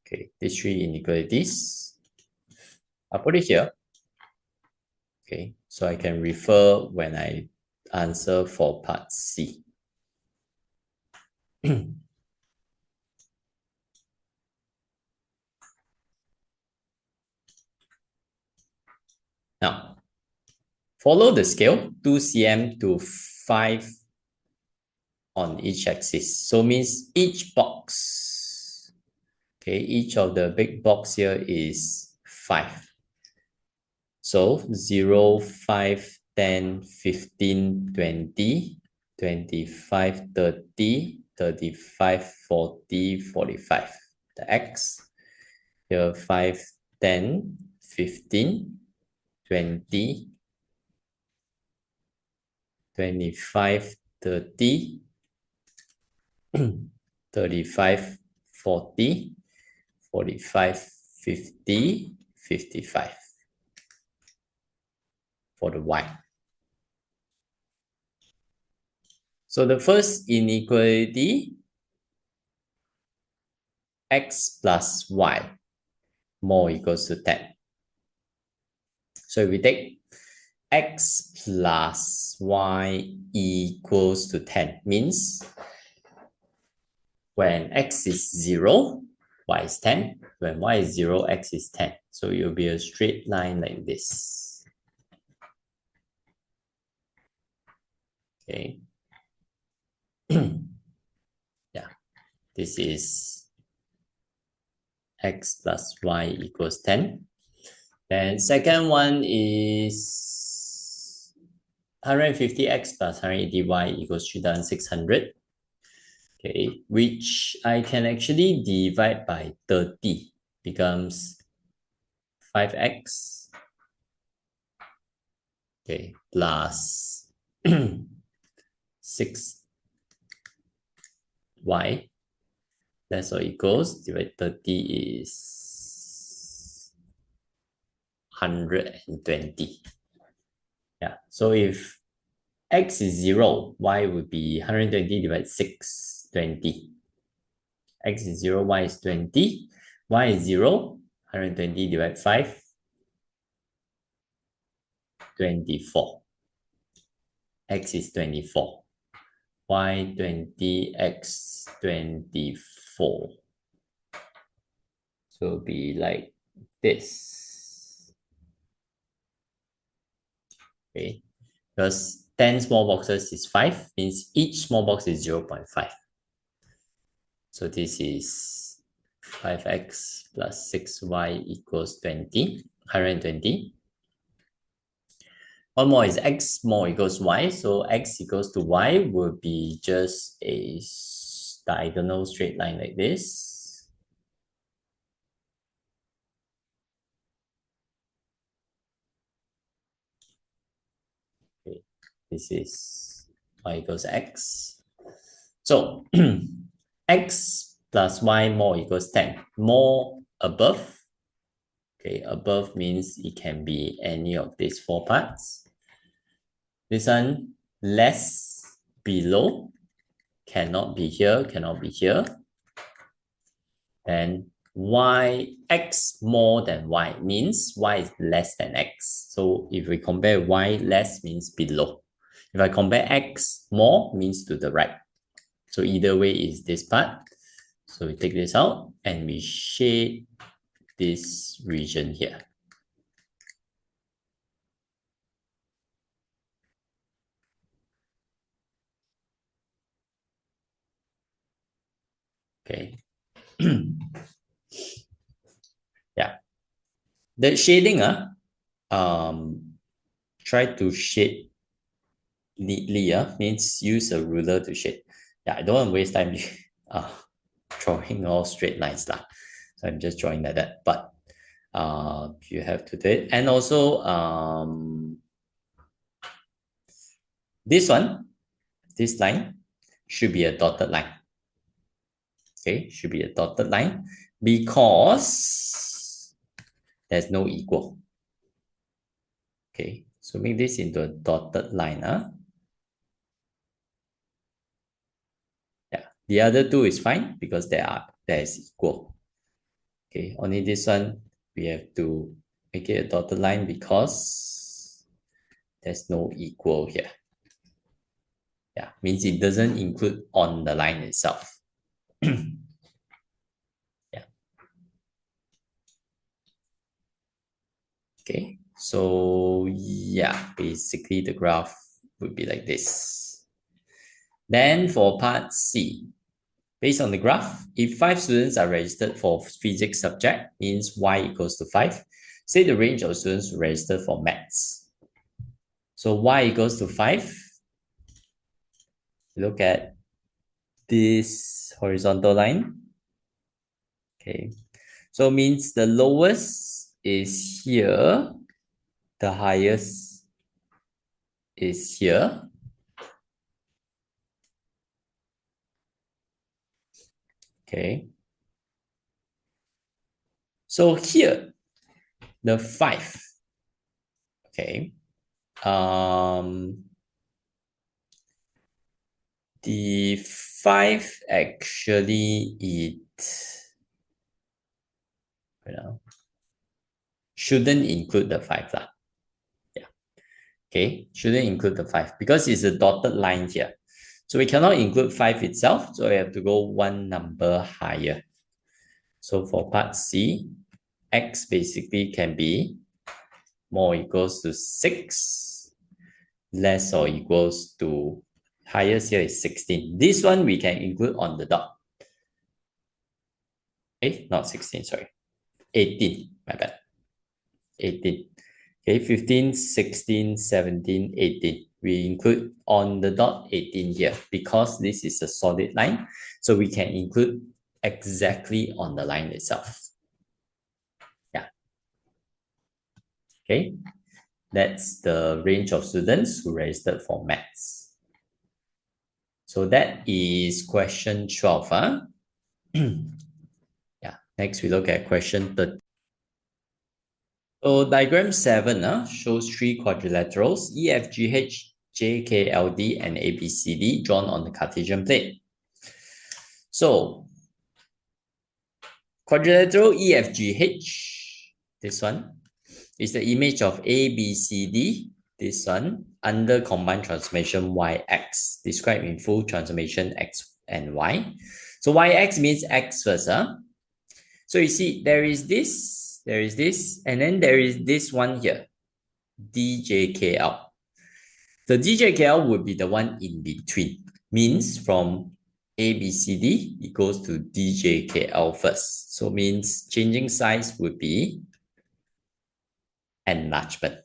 Okay, these three inequalities. I'll put it here. Okay, so I can refer when I answer for part C. Now, follow the scale 2 cm to 5 on each axis. So means each box, okay, each of the big box here is 5. So 0, 5, 10, 15, 20, 25, 30, 35, 40, 45. The x here 5, 10, 15, 20, 25, 30, 35, 40, 45, 50, 55 for the y. So the first inequality, x plus y more equals to 10. So if we take x plus y equals to 10, means when x is 0, y is 10. When y is 0, x is 10. So it will be a straight line like this. Okay. This is x plus y equals 10. Then second one is 150x plus 180y equals 3,600. Okay, which I can actually divide by 30, becomes 5x, okay, plus 6y, less or equals, divide 30 is 120. Yeah, so if x is 0, y would be 120 divided 6, 20. X is 0, y is 20. Y is 0, 120 divided 5, 24. X is 24. Y 20, X 24. So it'll be like this. Okay, because 10 small boxes is 5, means each small box is 0.5. So this is 5x plus 6y equals 20, 120. One more is x more equals y. So x equals to y will be just a diagonal straight line like this. Okay, this is y equals x. So x plus y more equals 10. More above. Okay, above means it can be any of these four parts. This one less below, cannot be here, cannot be here. And y, x more than y means y is less than x. So if we compare y less means below. If I compare x more means to the right. So either way is this part. So we take this out and we shade this region here. Okay. Yeah. The shading, try to shade neatly, means use a ruler to shade. Yeah, I don't want to waste time drawing all straight lines lah. So I'm just drawing like that. But you have to do it. And also this one, this line should be a dotted line. Okay, should be a dotted line because there's no equal. Okay, so make this into a dotted line. Yeah, the other two is fine because there is equal. Okay, only this one we have to make it a dotted line because there's no equal here. Yeah, means it doesn't include on the line itself. Yeah. Okay, so yeah, basically the graph would be like this. Then for part C, based on the graph, if 5 students are registered for physics subject, means y equals to 5. Say the range of students registered for maths. So y equals to 5. Look at this horizontal line. Okay, so means the lowest is here, the highest is here. Okay, so here the 5. Okay, the 5 actually shouldn't include the 5 lah. Yeah. Okay, shouldn't include the 5 because it's a dotted line here. So we cannot include 5 itself, so we have to go one number higher. So for part C, x basically can be more equals to 6, less or equals to, highest here is 16. This one we can include on the dot. Not 16, sorry. 18, my bad. 18. Okay, 15, 16, 17, 18. We include on the dot 18 here because this is a solid line. So we can include exactly on the line itself. Yeah. Okay. That's the range of students who registered for maths. So that is question 12. Huh? Yeah. Next, we look at question 13. So diagram 7 shows three quadrilaterals, EFGH, JKLD, and ABCD drawn on the Cartesian plane. So quadrilateral EFGH, this one, is the image of ABCD, this one, under combined transformation YX, described in full transformation X and Y. So YX means X first. So you see, there is this, and then there is this one here, DJKL. The DJKL would be the one in between, means from ABCD, it goes to DJKL first. So means changing size would be enlargement.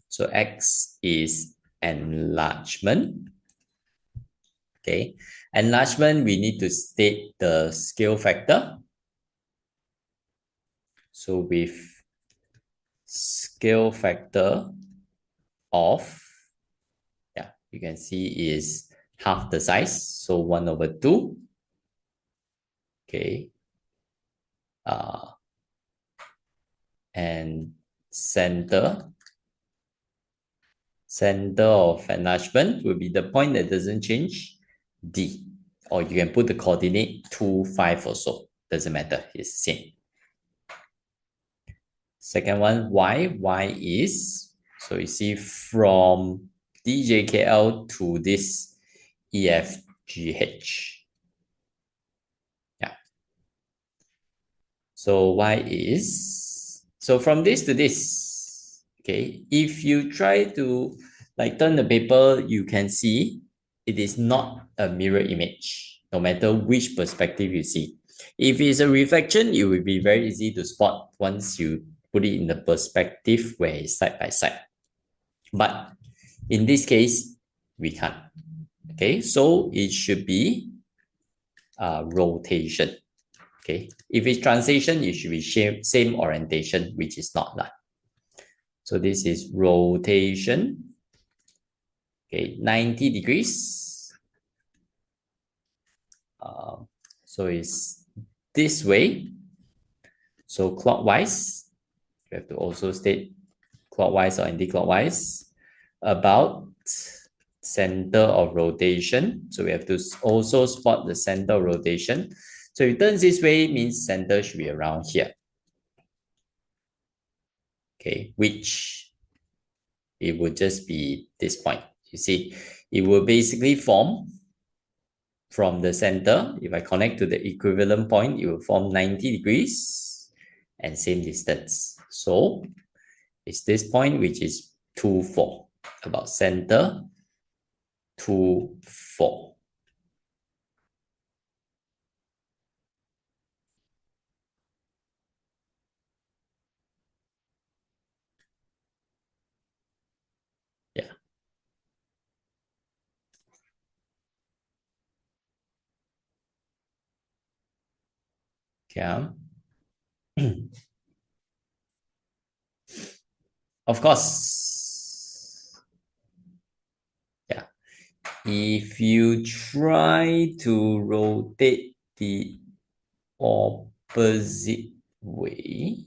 So X is enlargement. Okay. Enlargement, we need to state the scale factor. So with scale factor of, you can see is half the size. So 1/2. Okay. And center of enlargement will be the point that doesn't change, D. Or you can put the coordinate 2, 5 or so. Doesn't matter, it's the same. Second one, Y. Y is, so you see from DJKL to this EFGH. Yeah. So Y is, so from this to this, okay, if you try to like turn the paper, you can see it is not a mirror image, no matter which perspective you see. If it's a reflection, it will be very easy to spot once you put it in the perspective where it's side by side. But in this case, we can't. Okay, so it should be rotation. Okay, if it's translation, it should be same orientation, which is not that. So this is rotation. Okay, 90 degrees. So it's this way. So clockwise, you have to also state clockwise or anti-clockwise about center of rotation. So we have to also spot the center of rotation. So if it turns this way, means center should be around here. Okay, which it would just be this point. You see, it will basically form from the center. If I connect to the equivalent point, it will form 90 degrees and same distance. So it's this point, which is 2, 4, about center 2, 4. Yeah. Okay. Of course. Yeah. If you try to rotate the opposite way,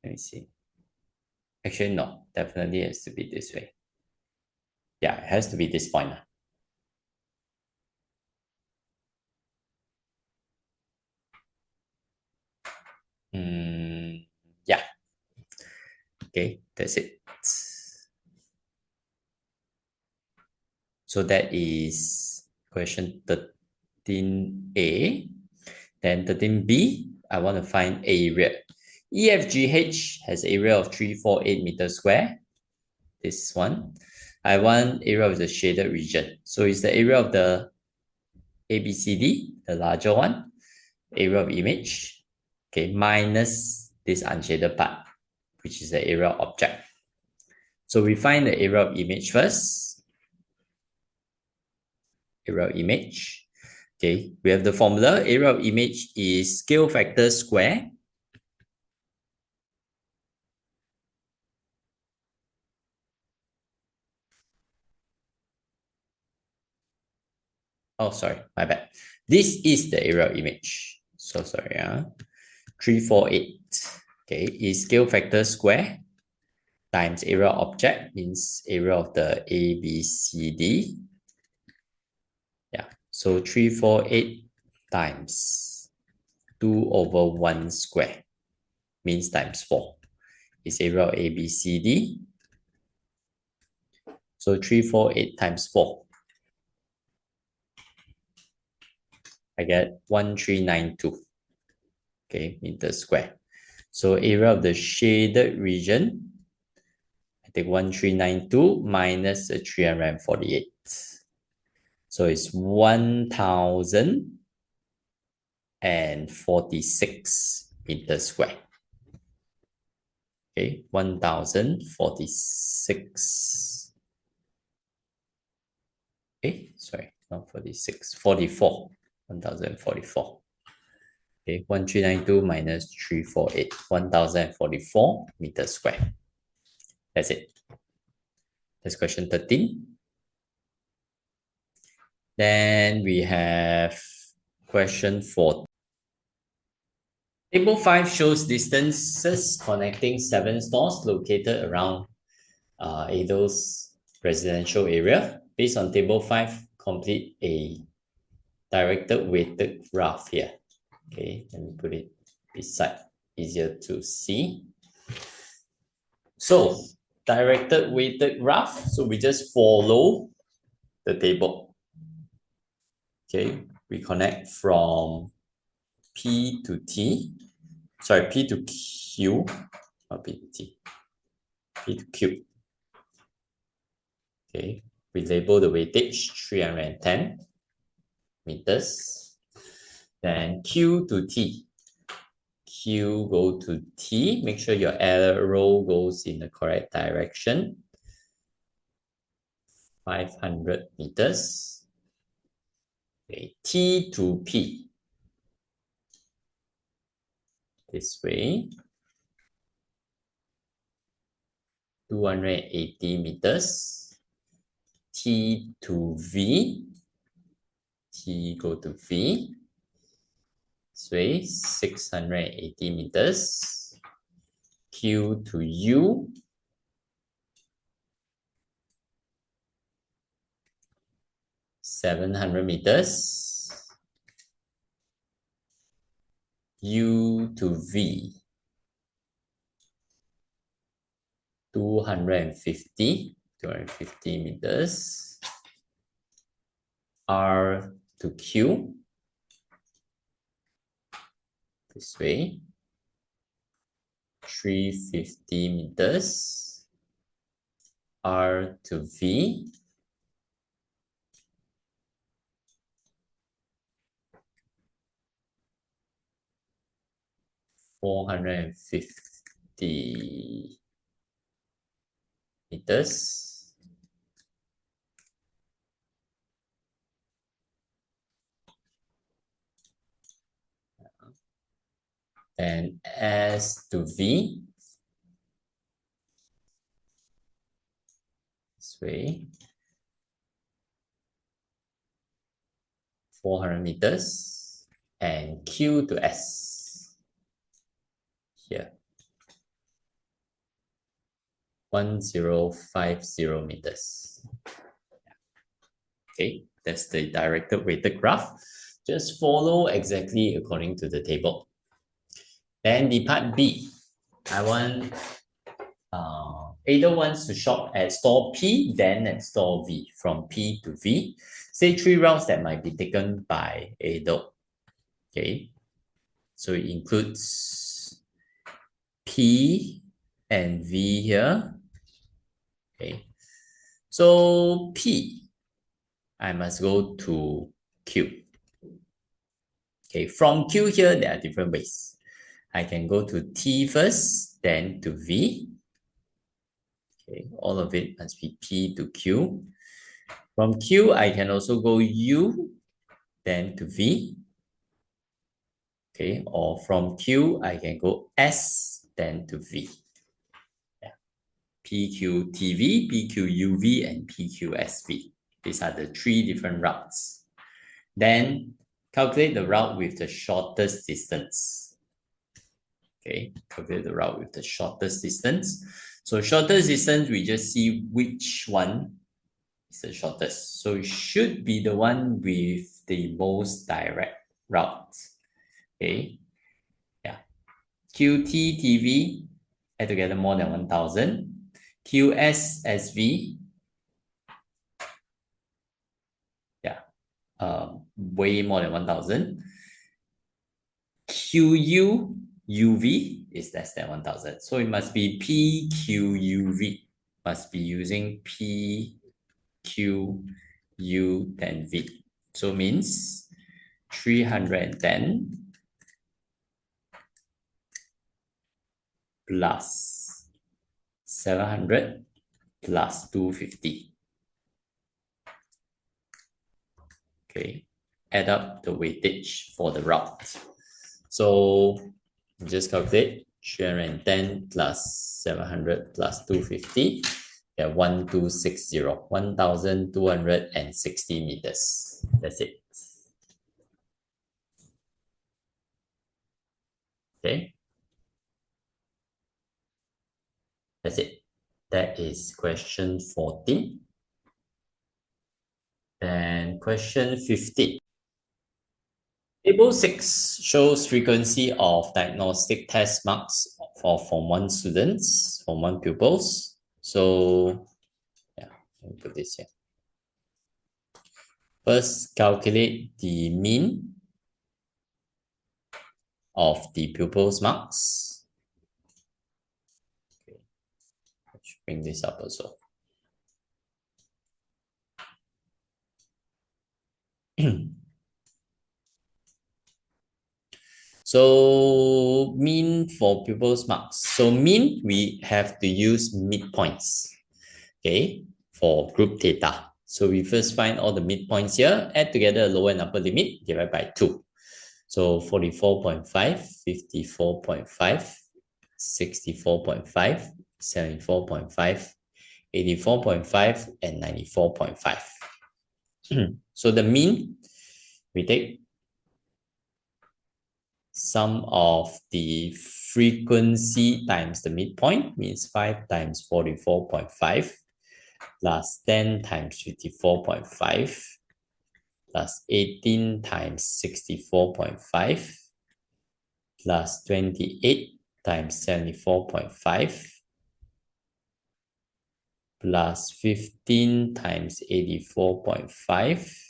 let me see. Actually, no, definitely has to be this way. Yeah, it has to be this point. Yeah. Okay, that's it. So that is question 13A. Then 13B, I want to find area. EFGH has area of 348 meters square. This one. I want area of the shaded region. So it's the area of the ABCD, the larger one. area of image, okay, minus this unshaded part, which is the area of object. So we find the area of image first. Area of image. Okay, we have the formula. Area of image is scale factor square. Oh, sorry, my bad. This is the area of image. So sorry, 348. Okay, is scale factor square times area of object, means area of the ABCD. Yeah, so 348 times 2 over 1 square means times 4 is area of ABCD. So 348 times 4. I get 1392, okay, meters square. So area of the shaded region, I take 1392 minus the 348. So it's 1046 meters square. Okay, 1046. Okay, sorry, not 46, 44. 1044. Okay, 1392 minus 348, 1044 meters square. That's it. That's question 13. Then we have question 4. Table 5 shows distances connecting 7 stores located around Adel's residential area. Based on table 5, complete a directed weighted graph here. Okay, let me put it beside, easier to see. So, directed weighted graph. So we just follow the table. Okay, we connect from P to T. Sorry, P to Q, not P to T. P to Q. Okay, we label the weightage 310 meters. Then Q to T. Q go to T. Make sure your arrow goes in the correct direction. 500 meters. Okay, T to P. This way. 280 meters. T to V. T go to V. This way, 680 meters. Q to U. $700 meters. U to V. 250 meters. R to Q. This way. 350 meters. R to V. 450 meters. And S to V. This way. 400 meters. And Q to S. Here. 1050 meters. Okay, that's the directed weighted graph. Just follow exactly according to the table. Then the part B, I want Ada wants to shop at store P, then at store V, from P to V. Say 3 routes that might be taken by Ada. Okay, so it includes P and V here. Okay, so P, I must go to Q. Okay, from Q here, there are different ways. I can go to T first, then to V. Okay, all of it must be P to Q. From Q, I can also go U, then to V. Okay, or from Q, I can go S, then to V. Yeah. PQTV, PQUV, and PQSV. These are the three different routes. Then calculate the route with the shortest distance. Okay, calculate the route with the shortest distance. So shortest distance, we just see which one is the shortest. So it should be the one with the most direct route. Okay, yeah. QTTV add together more than 1,000. QSSV, yeah, way more than 1,000. QUUV is less than 1,000. So it must be PQUV. Must be using PQU then V. So means 310 plus 700 plus 250. Okay, add up the weightage for the route. So just calculate 310 plus 700 plus 250. Yeah, 1260, 1,260 meters. That's it. Okay. That's it. That is question 14. Then question 15. Table 6 shows frequency of diagnostic test marks for Form 1 students, Form 1 pupils. So, yeah, let me put this here. First, calculate the mean of the pupils' marks. Okay, let's bring this up also. So mean for pupils' marks. So mean, we have to use midpoints, okay, for group theta. So we first find all the midpoints here, add together a lower and upper limit, divide by 2. So 44.5, 54.5, 64.5, 74.5, 84.5, and 94.5. So the mean, we take sum of the frequency times the midpoint, means 5 times 44.5 plus 10 times 54.5 plus 18 times 64.5 plus 28 times 74.5 plus 15 times 84.5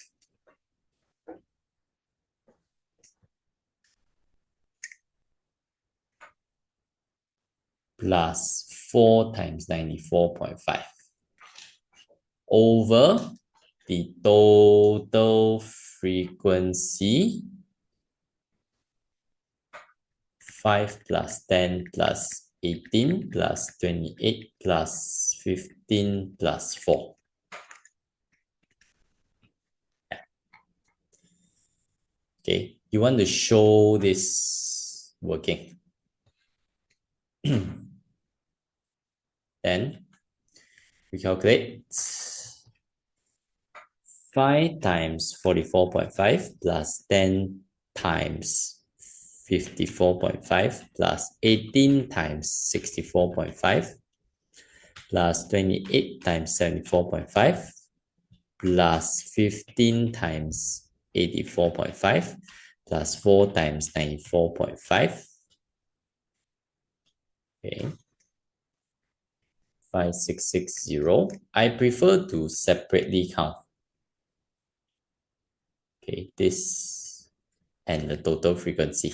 plus 4 times 94.5 over the total frequency 5 plus 10 plus 18 plus 28 plus 15 plus 4. Okay, you want to show this working. Then we calculate 5 times 44.5 plus 10 times 54.5 plus 18 times 64.5 plus 28 times 74.5 plus 15 times 84.5 plus 4 times 94.5. Okay. 5660. I prefer to separately count. Okay, this and the total frequency.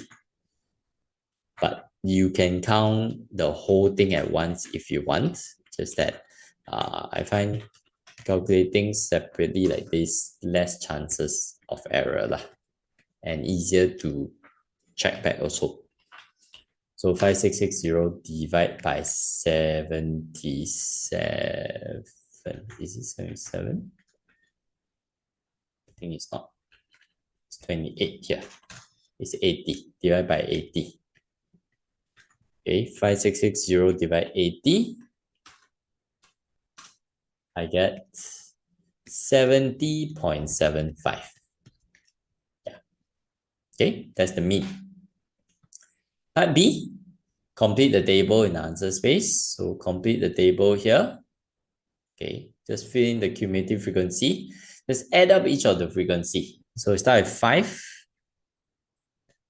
But you can count the whole thing at once if you want. Just that I find calculating separately like this less chances of error lah. and easier to check back also. So 5660 divided by 77. Is it 77? I think it's not. It's 28 here. It's 80 divided by 80. Okay, 5660 divided 80. I get 70.75. Yeah. Okay, that's the mean. Part B, complete the table in the answer space. So complete the table here. Okay, just fill in the cumulative frequency. Let's add up each of the frequency. So we start with 5.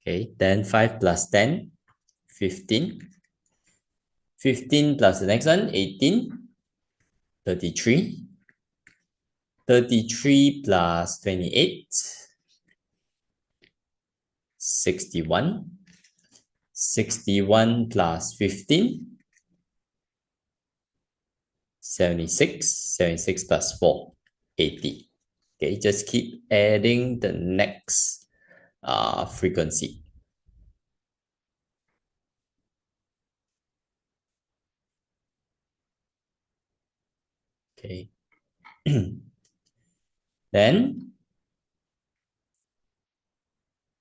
Okay, then 5 plus 10, 15. 15 plus the next one, 18. 33. 33 plus 28, 61. 61 plus 15, 76. 76 plus 4, 80. Okay, just keep adding the next frequency. Okay. Then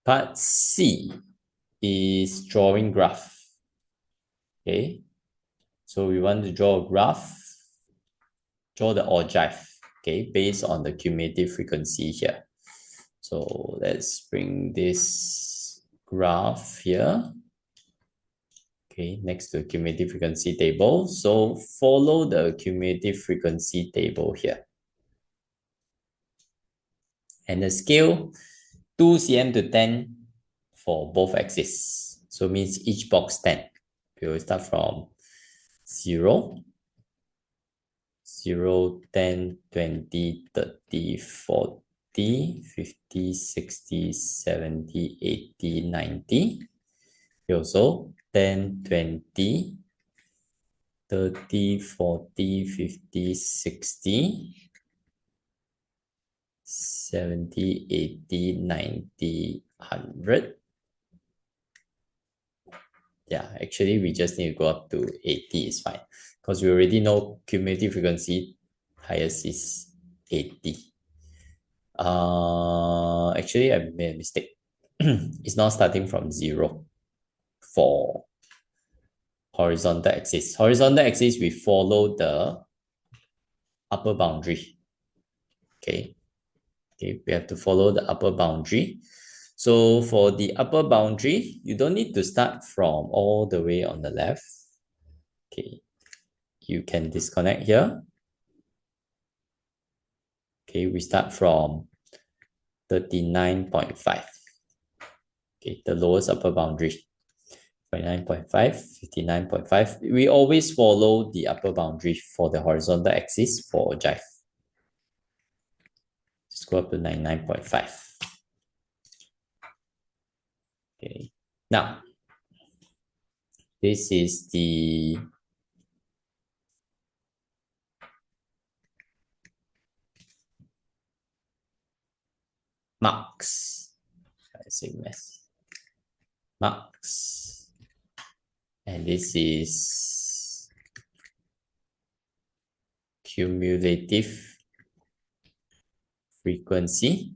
part C is drawing graph. Okay, so we want to draw a graph, draw the ogive, okay, based on the cumulative frequency here. So let's bring this graph here. Okay, next to the cumulative frequency table. So follow the cumulative frequency table here. And the scale 2 cm to 10 for both axes. So means each box 10. We will start from 0, 0, 10, 20, 30, 40, 50, 60, 70, 80, 90. Also 10, 20, 30, 40, 50, 60, 70, 80, 90, 100. Yeah, actually, we just need to go up to 80 is fine. Because we already know cumulative frequency highest is 80. Actually, I made a mistake. It's not starting from 0 for horizontal axis. Horizontal axis, we follow the upper boundary. Okay. Okay, we have to follow the upper boundary. So for the upper boundary, you don't need to start from all the way on the left. Okay, you can disconnect here. Okay, we start from 39.5. Okay, the lowest upper boundary. 29.5, 59.5. We always follow the upper boundary for the horizontal axis for ogive. Just go up to 99.5. Okay, now this is the marks. I say marks. And this is cumulative frequency.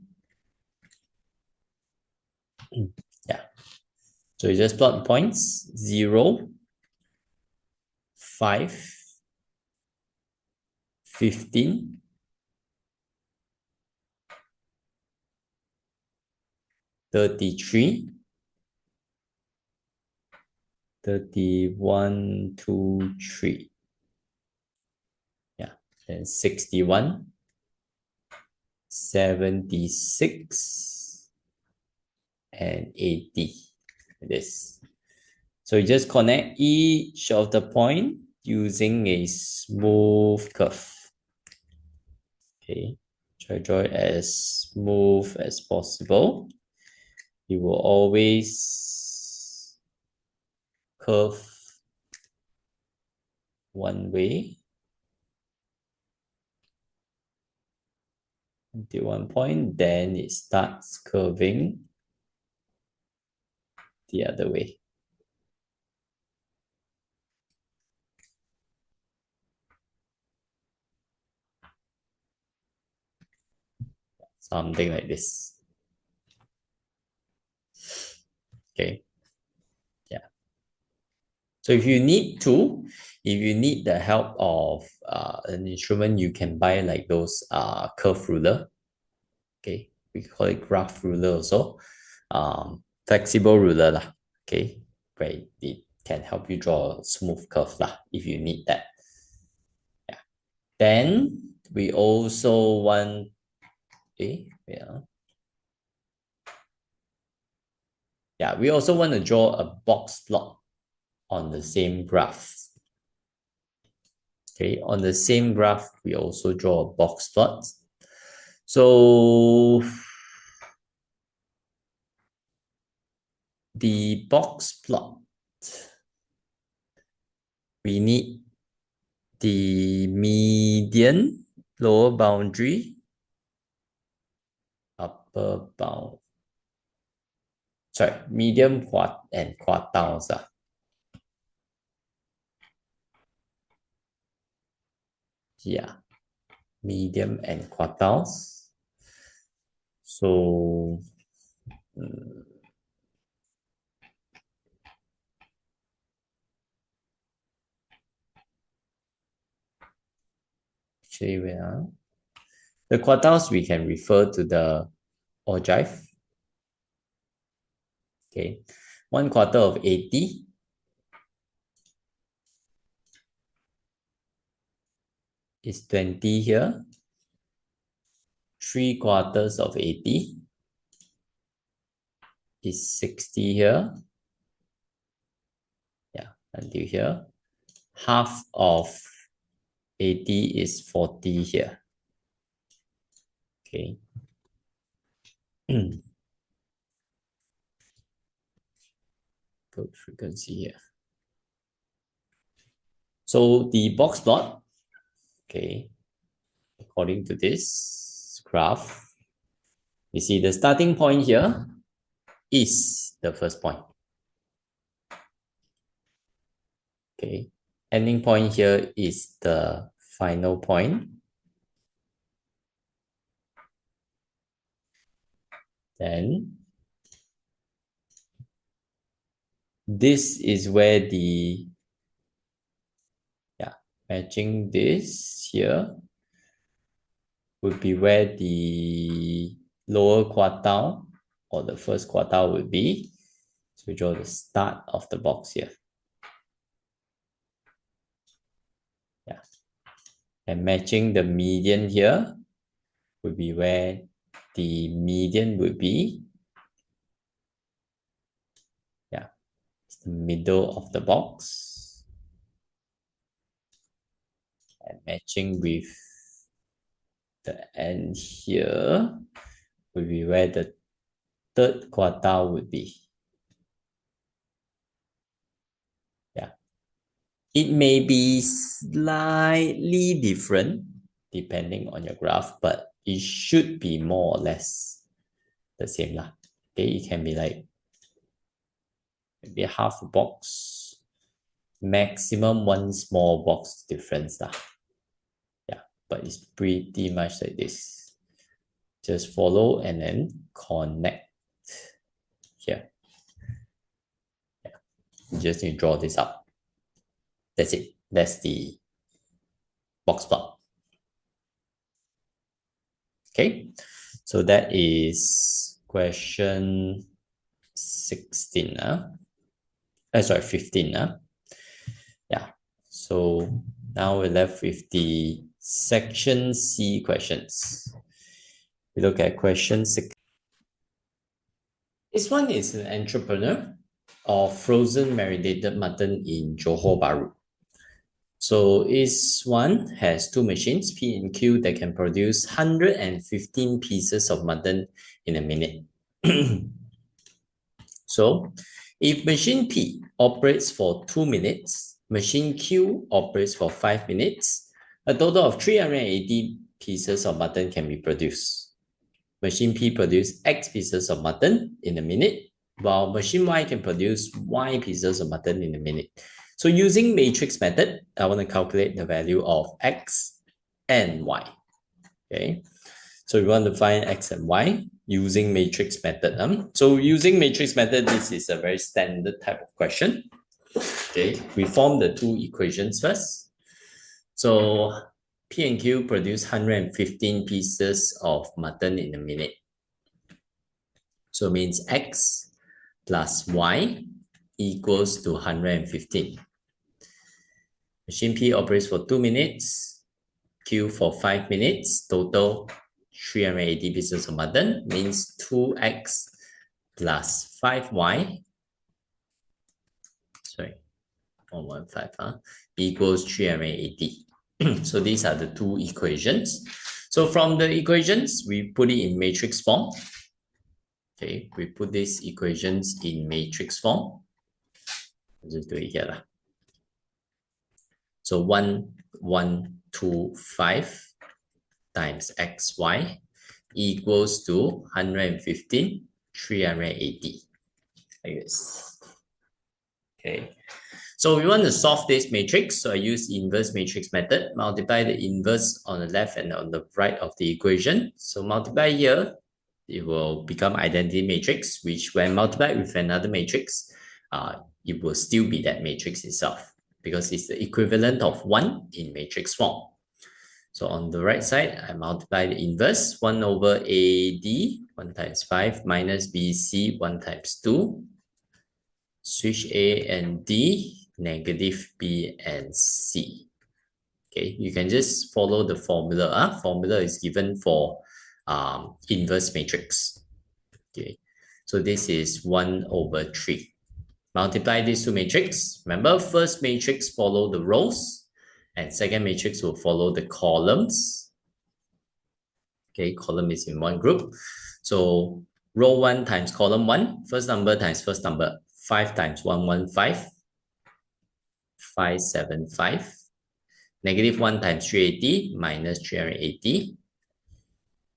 Yeah. So you just plot points 0, 5, 15, 33, 31, 2, 3. Yeah. And 61, 76, and 80. This. So you just connect each of the point using a smooth curve. Okay, try to draw it as smooth as possible. You will always curve one way until one point, then it starts curving the other way. Something like this. Okay. Yeah. So if you need the help of an instrument, you can buy like those curve ruler. Okay. We call it graph ruler also. Flexible ruler lah. Okay. Where it can help you draw a smooth curve lah if you need that. Yeah. Then we also want we also want to draw a box plot on the same graph. Okay, on the same graph, we also draw a box plot. So the box plot, we need the median, lower boundary, upper bound. Sorry, medium and quartiles. Yeah, medium and quartiles. So actually, the quartiles we can refer to the ogive. Okay, 1/4 of 80 is 20 here. 3/4 of 80 is 60 here. Yeah, until here. Half of 80 is 40 here. Okay. Put frequency here. So the box plot, okay, according to this graph, you see the starting point here is the first point. Okay, ending point here is the final point. Then this is where the matching this here would be where the lower quartile or the first quartile would be. So we draw the start of the box here. Yeah. And matching the median here would be where the median would be. Yeah. It's the middle of the box. And matching with the end here would be where the third quartile would be. Yeah. It may be slightly different depending on your graph, but it should be more or less the same lah. Okay, it can be like maybe half a box, maximum one small box difference lah. Yeah, but it's pretty much like this. Just follow and then connect here. Yeah, you just need to draw this up. That's it. That's the box plot. Okay, so that is question 16. Sorry, 15. Yeah, so now we're left with the section C questions. We look at question 6. This one is an entrepreneur of frozen marinated mutton in Johor Bahru. So this one has two machines, P and Q, that can produce 115 pieces of mutton in a minute. So if machine P operates for 2 minutes, machine Q operates for 5 minutes, a total of 380 pieces of mutton can be produced. Machine P produces X pieces of mutton in a minute. while machine Y can produce Y pieces of mutton in a minute. So using matrix method, I want to calculate the value of X and Y. Okay, so we want to find X and Y using matrix method. So using matrix method, this is a very standard type of question. Okay, we form the two equations first. So P and Q produce 115 pieces of mutton in a minute. So it means X plus Y equals to 115. Machine P operates for 2 minutes, Q for 5 minutes, total 380 pieces of mutton, means 2X plus 5Y, sorry, 115, equals 380. So these are the two equations. So from the equations, we put it in matrix form. Okay, we put these equations in matrix form. I'll just do it here. So 1, 1, 2, 5 times xy equals to 115, 380. Like this. Okay. So we want to solve this matrix. So I use inverse matrix method. Multiply the inverse on the left and on the right of the equation. So multiply here, it will become identity matrix, which when multiplied with another matrix, it will still be that matrix itself because it's the equivalent of 1 in matrix form. So on the right side, I multiply the inverse, 1 over AD, 1 times 5, minus BC, 1 times 2. Switch A and D, negative B and C. Okay, you can just follow the formula. Formula is given for inverse matrix. Okay, so this is 1 over 3. Multiply these two matrix. Remember, first matrix follow the rows, and second matrix will follow the columns. Okay, column is in one group. So row 1 times column 1, first number times first number, 5 times 115, 575. Negative 1 times 380 minus 380.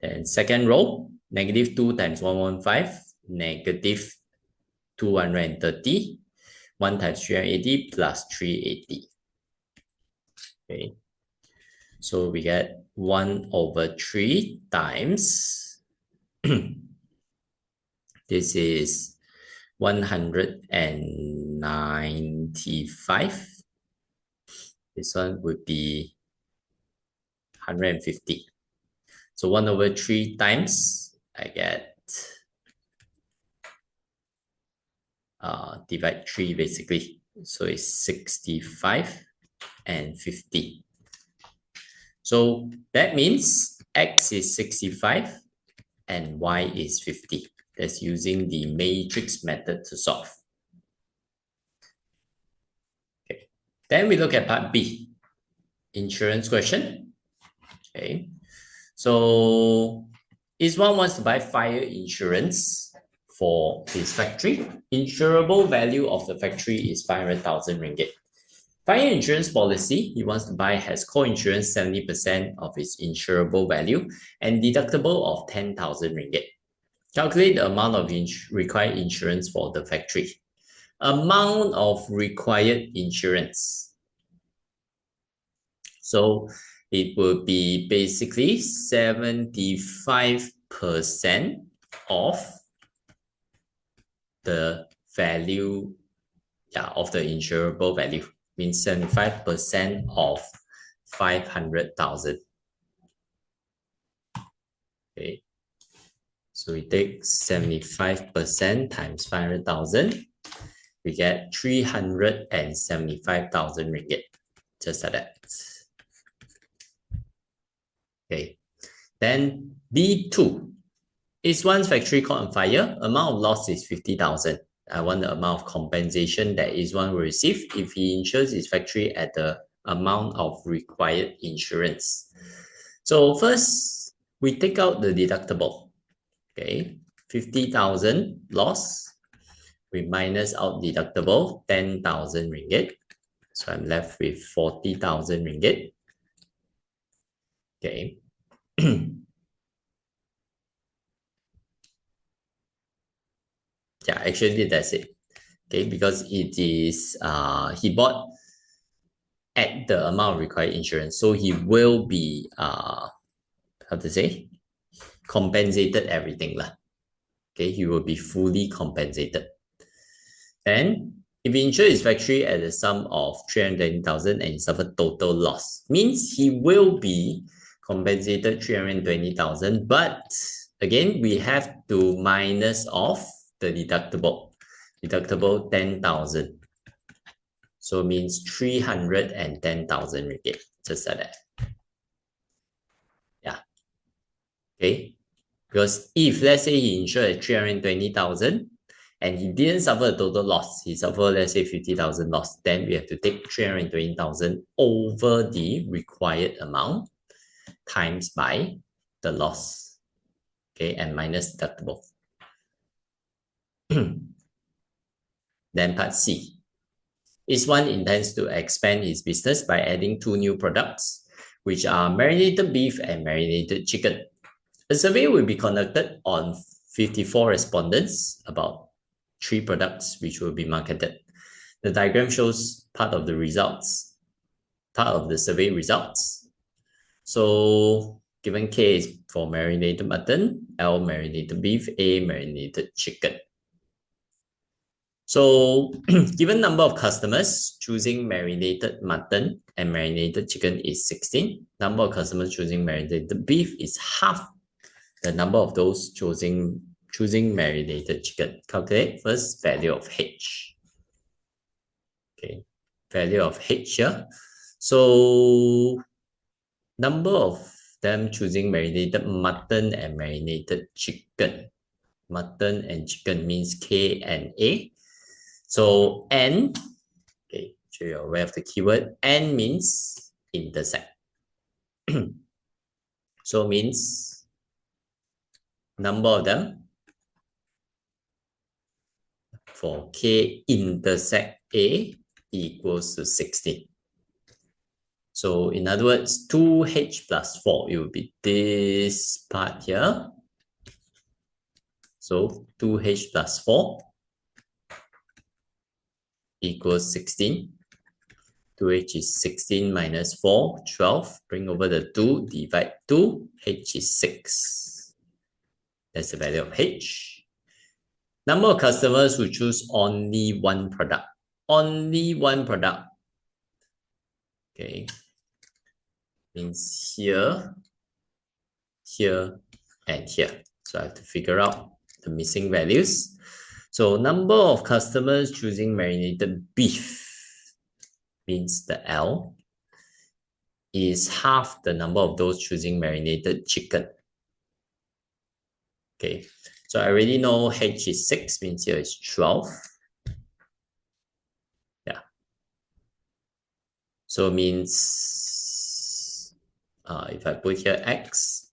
Then second row, negative 2 times 115, negative 230. 1 times 380 plus 380. Okay. So we get 1 over 3 times, this is 195. This one would be 150. So 1 over 3 times, I get, divide 3 basically. So it's 65 and 50. So that means X is 65 and Y is 50. That's using the matrix method to solve. Okay. Then we look at part B, insurance question. Okay. So Iswan wants to buy fire insurance for his factory. Insurable value of the factory is 500,000 ringgit. Fire insurance policy he wants to buy has co-insurance 70% of its insurable value and deductible of 10,000 ringgit. Calculate the amount of required insurance for the factory. Amount of required insurance. So it will be basically 75% of the value, of the insurable value. Means 75% of 500,000. Okay. So we take 75% times 500,000. We get 375,000 ringgit. Just like that. Okay. Then B2. Iswan's factory caught on fire. Amount of loss is 50,000. I want the amount of compensation that Iswan will receive if he insures his factory at the amount of required insurance. So first, we take out the deductible. Okay, 50,000 loss. We minus out deductible, 10,000 ringgit. So I'm left with 40,000 ringgit. Okay. Yeah, actually that's it. Okay, because it is he bought at the amount of required insurance, so he will be how to say, compensated everything lah. Okay, he will be fully compensated. And if he insure his factory at a sum of 320,000 and he suffered total loss, means he will be compensated 320,000, but again, we have to minus off the deductible. Deductible 10,000. So it means 310,000 ringgit. Just like that. Yeah. Okay. Because if let's say he insured at 320,000 and he didn't suffer a total loss, he suffered let's say 50,000 loss, then we have to take 320,000 over the required amount times by the loss. Okay, and minus deductible. Then part C. Each one intends to expand his business by adding 2 new products, which are marinated beef and marinated chicken. A survey will be conducted on 54 respondents about 3 products which will be marketed. The diagram shows part of the results, part of the survey results. So given K is for marinated mutton, L marinated beef, A marinated chicken. So given number of customers choosing marinated mutton and marinated chicken is 16. Number of customers choosing marinated beef is half the number of those choosing marinated chicken. Calculate first value of H. Okay, value of H here. So number of them choosing marinated mutton and marinated chicken. Mutton and chicken means K and A. So N, okay, so you're aware of the keyword. N means intersect. So means number of them for K intersect A equals to 16. So in other words, 2H plus 4, it will be this part here. So 2H plus 4 equals 16. 2H is 16 minus 4, 12. Bring over the 2, divide 2. H is 6. That's the value of H. Number of customers who choose only one product. Only one product. Okay. Means here, here, and here. So I have to figure out the missing values. So number of customers choosing marinated beef means the L is half the number of those choosing marinated chicken. Okay, so I already know H is 6, means here is 12. Yeah. So means if I put here X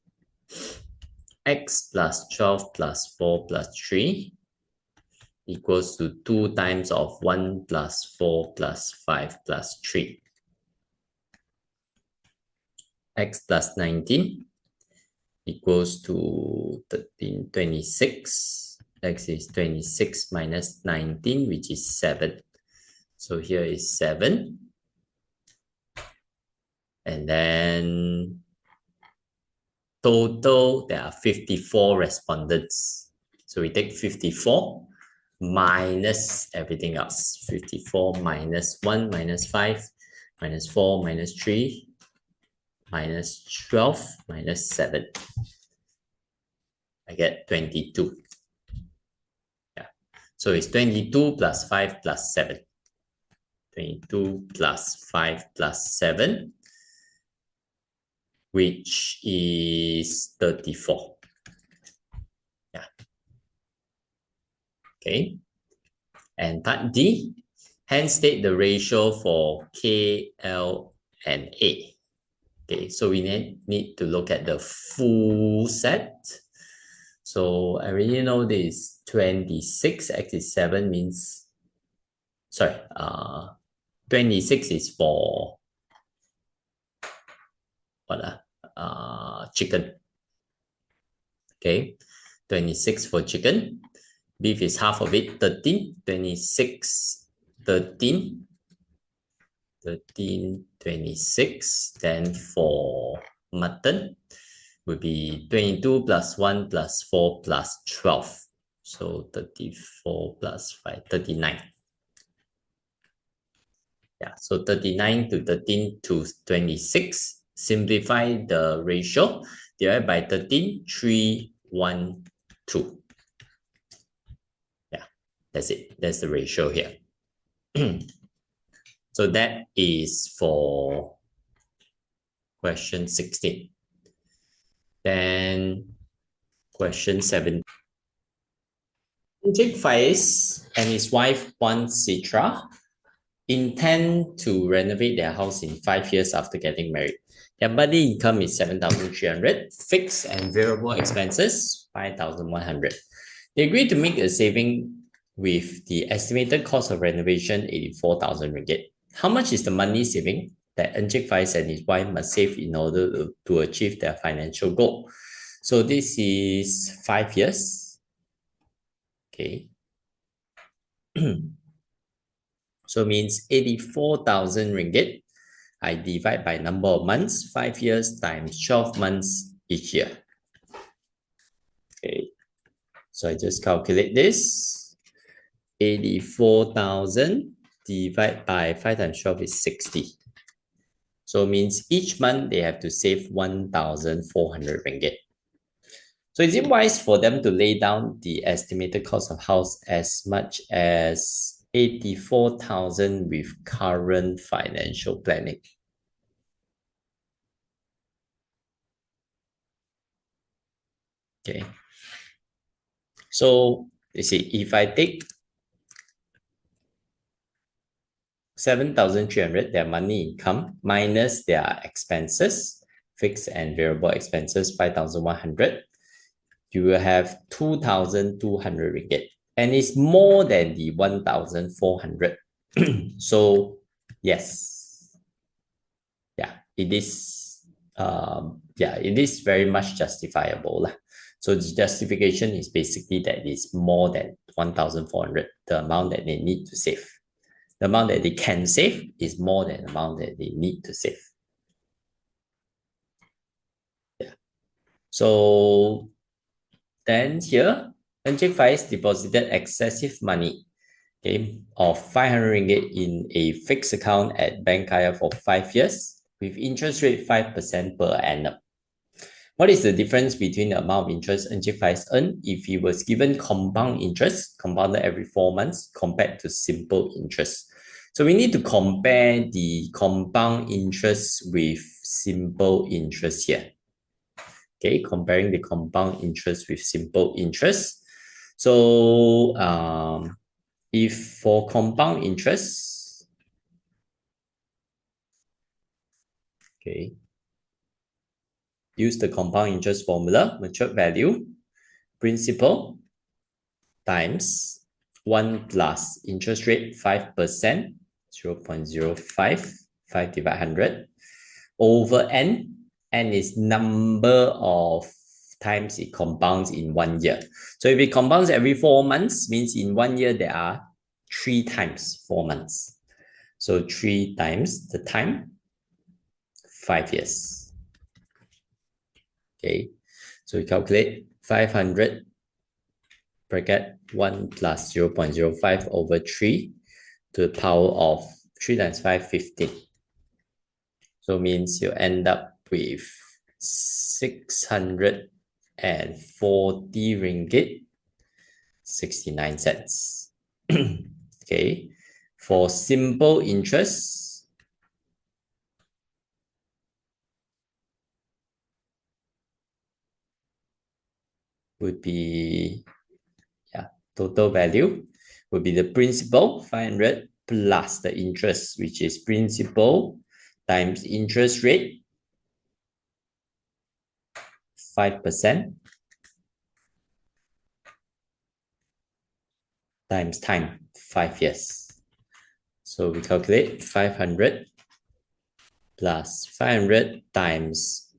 plus 12 plus 4 plus 3 equals to 2 times of 1 plus 4 plus 5 plus 3. X plus 19 equals to 13, 26. X is 26 minus 19, which is 7. So here is 7. And then total, there are 54 respondents. So we take 54 minus everything else. 54 minus 1 minus 5 minus 4 minus 3 minus 12 minus 7. I get 22. Yeah. So it's 22 plus 5 plus 7. 22 plus 5 plus 7, which is 34. Yeah. Okay. And part D, hence state the ratio for K, L, and A. Okay, so we need to look at the full set. So I already know this 26, X is 7 means, sorry, 26 is for what? Chicken. Okay, 26 for chicken. Beef is half of it, 13, 26, 13, 13, 26. Then for mutton would be 22 plus 1 plus 4 plus 12. So 34 plus 5, 39. Yeah, so 39 to 13 to 26. Simplify the ratio. Divide by 13, 3, 1, 2. Yeah, that's it. That's the ratio here. So that is for question 16. Then question 17. Jake Faiz and his wife, Wan Citra, intend to renovate their house in 5 years after getting married. Their monthly income is 7,300, fixed and variable expenses 5,100. They agreed to make a saving with the estimated cost of renovation 84,000 ringgit. How much is the monthly saving that Encik Faiz and his wife must save in order to achieve their financial goal? So this is 5 years. Okay. So means 84,000 ringgit. I divide by number of months, 5 years times 12 months each year. Okay, so I just calculate this. 84,000 divided by 5 times 12 is 60. So means each month they have to save 1,400 ringgit. So is it wise for them to lay down the estimated cost of house as much as 84,000 with current financial planning? Okay. So you see, if I take 7,300, their money income, minus their expenses, fixed and variable expenses, 5,100, you will have 2,200 ringgit. And it's more than the 1,400. So, yes. Yeah, it is. It is very much justifiable. So the justification is basically that it's more than 1,400, the amount that they need to save. The amount that they can save is more than the amount that they need to save. Yeah. So then here, Encik Faiz deposited excessive money, okay, of 500 ringgit in a fixed account at Bank Kaya for 5 years with interest rate 5% per annum. What is the difference between the amount of interest Encik Faiz earned if he was given compound interest, compounded every 4 months, compared to simple interest? So we need to compare the compound interest with simple interest here. Okay, comparing the compound interest with simple interest. So if for compound interest, okay, use the compound interest formula, matured value, principal times 1 plus interest rate 5%, 0.05, 5 divided 100, over n. N is number of times it compounds in 1 year. So if it compounds every 4 months, means in 1 year there are 3 times 4 months. So 3 times the time, 5 years. Okay, so we calculate 500 bracket 1 plus 0.05 over 3 to the power of 3 times 5, 15. So means you end up with 640 ringgit 69 cents. Okay, for simple interest, would be, total value would be the principal 500 plus the interest, which is principal times interest rate 5% times time, 5 years. So we calculate 500 plus 500 times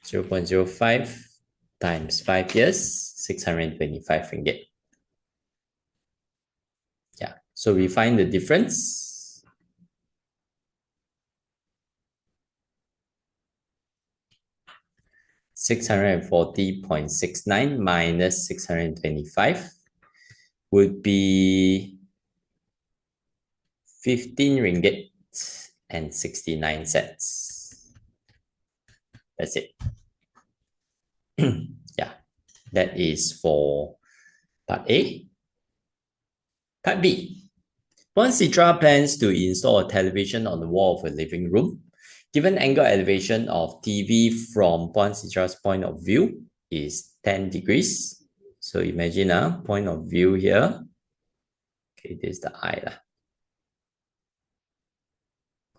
0.05 times 5 years, 625 ringgit. So we find the difference. $640.69 minus 625 would be 15 ringgit and 69 cents. That's it. Yeah, that is for part A. Part B. Sidra plans to install a television on the wall of a living room. Given angle elevation of TV from Sidra's point of view is 10 degrees. So imagine a point of view here. Okay, this is the eye.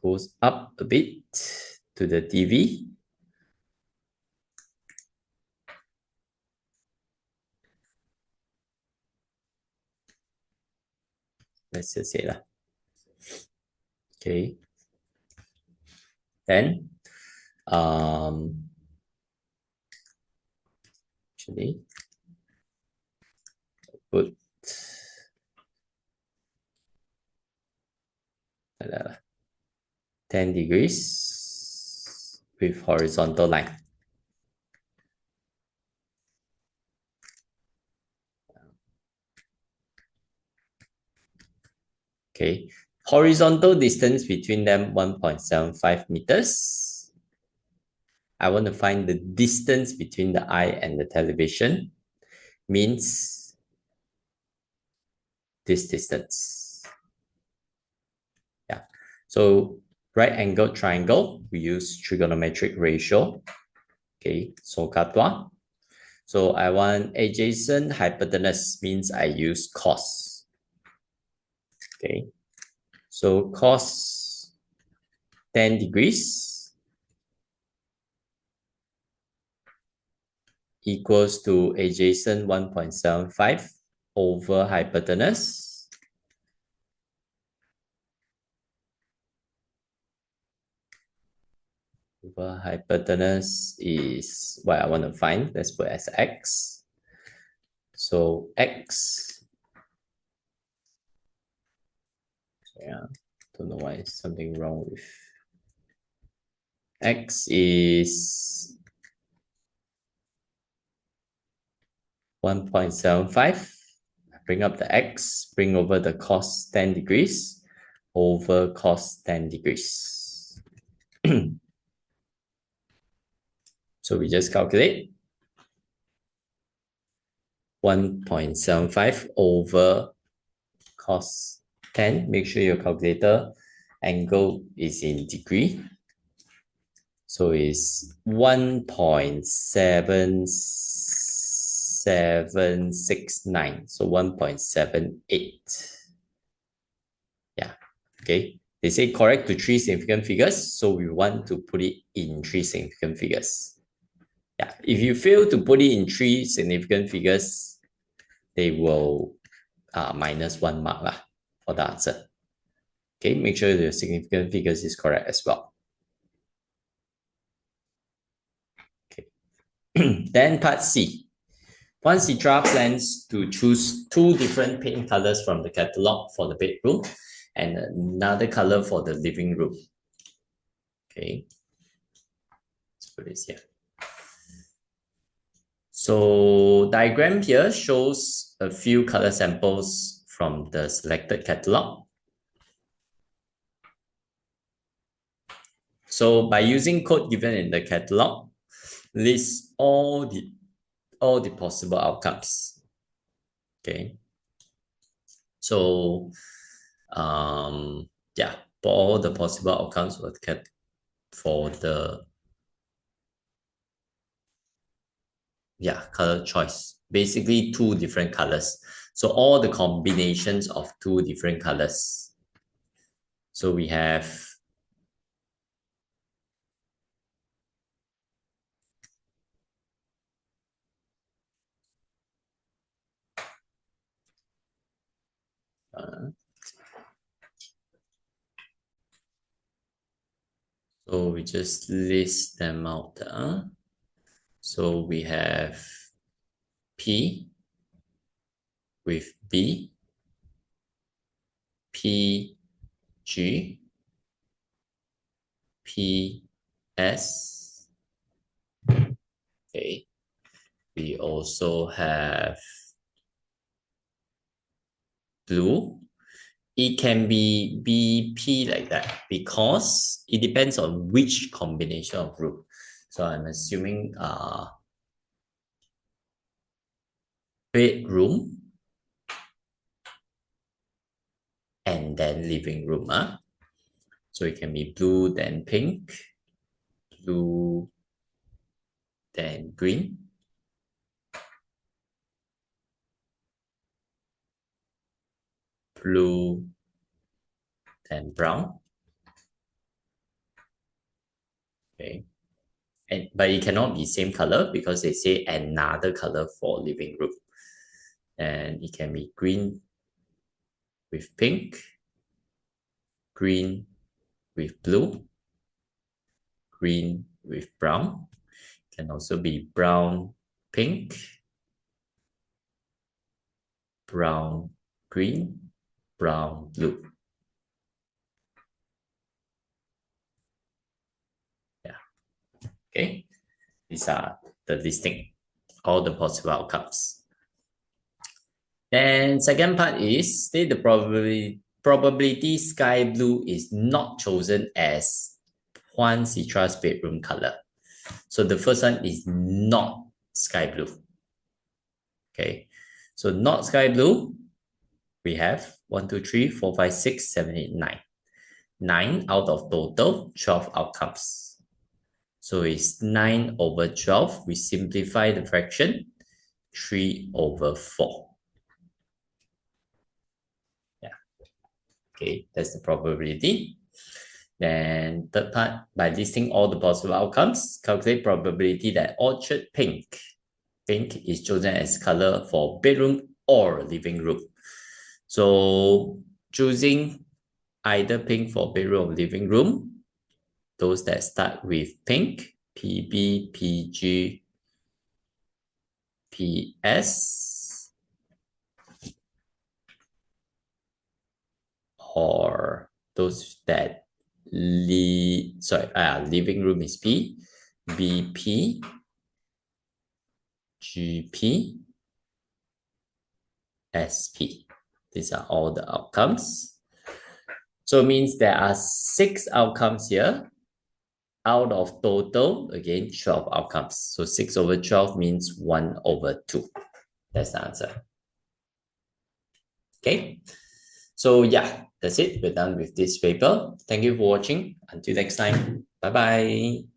Goes up a bit to the TV. Let's just say that. Okay. Then, actually, put 10 degrees with horizontal line. Okay, horizontal distance between them 1.75 meters. I want to find the distance between the eye and the television, means this distance. Yeah, so right angle triangle, we use trigonometric ratio. Okay, so katwa. So I want adjacent hypotenuse, means I use cos. Okay, so cos 10 degrees equals to adjacent 1.75 over hypotenuse. Over hypotenuse is what I want to find. Let's put as x. So x, yeah, don't know why it's something wrong with x is 1.75. Bring up the x, bring over the cos 10 degrees over cos 10 degrees. So we just calculate 1.75 over cos 10. Make sure your calculator angle is in degree. So it's 1.7769. So 1.78. Yeah. Okay. They say correct to 3 significant figures. So we want to put it in 3 significant figures. Yeah. If you fail to put it in 3 significant figures, they will minus 1 mark for the answer. Okay. Make sure the significant figures is correct as well. Then part C. Sidra plans to choose 2 different paint colors from the catalog for the bedroom and another color for the living room. Okay, let's put this here. So diagram here shows a few color samples from the selected catalog. So by using code given in the catalog, list all the possible outcomes. Okay. So yeah, for all the possible outcomes for the color choice. Basically 2 different colors. So all the combinations of 2 different colors. So we have so we just list them out. So we have P with B, P, G, P, S. Okay. We also have blue. It can be BP like that because it depends on which combination of room. So I'm assuming bedroom and then living room. So it can be blue, then pink, blue, then green, blue, then brown. Okay. But it cannot be same color because they say another color for living room. And it can be green with pink, green with blue, green with brown. Can also be brown, pink, brown, green, brown, blue. Yeah. Okay. These are the listing, all the possible outcomes. Then second part is state the probability sky blue is not chosen as Juan Citra's bedroom color. So the first one is not sky blue. Okay. So not sky blue, we have 1, 2, 3, 4, 5, 6, 7, 8, 9. 9 out of total 12 outcomes. So it's 9 over 12. We simplify the fraction, 3 over 4. Yeah. Okay, that's the probability. Then third part, by listing all the possible outcomes, calculate probability that orchard pink is chosen as color for bedroom or living room. So choosing either pink for bedroom or living room, those that start with pink, PB, PG, PS, or those that living room is P, BP, GP, SP. These are all the outcomes. So it means there are 6 outcomes here out of total, again, 12 outcomes. So 6 over 12 means 1 over 2. That's the answer. Okay. So yeah, that's it. We're done with this paper. Thank you for watching. Until next time. Bye-bye.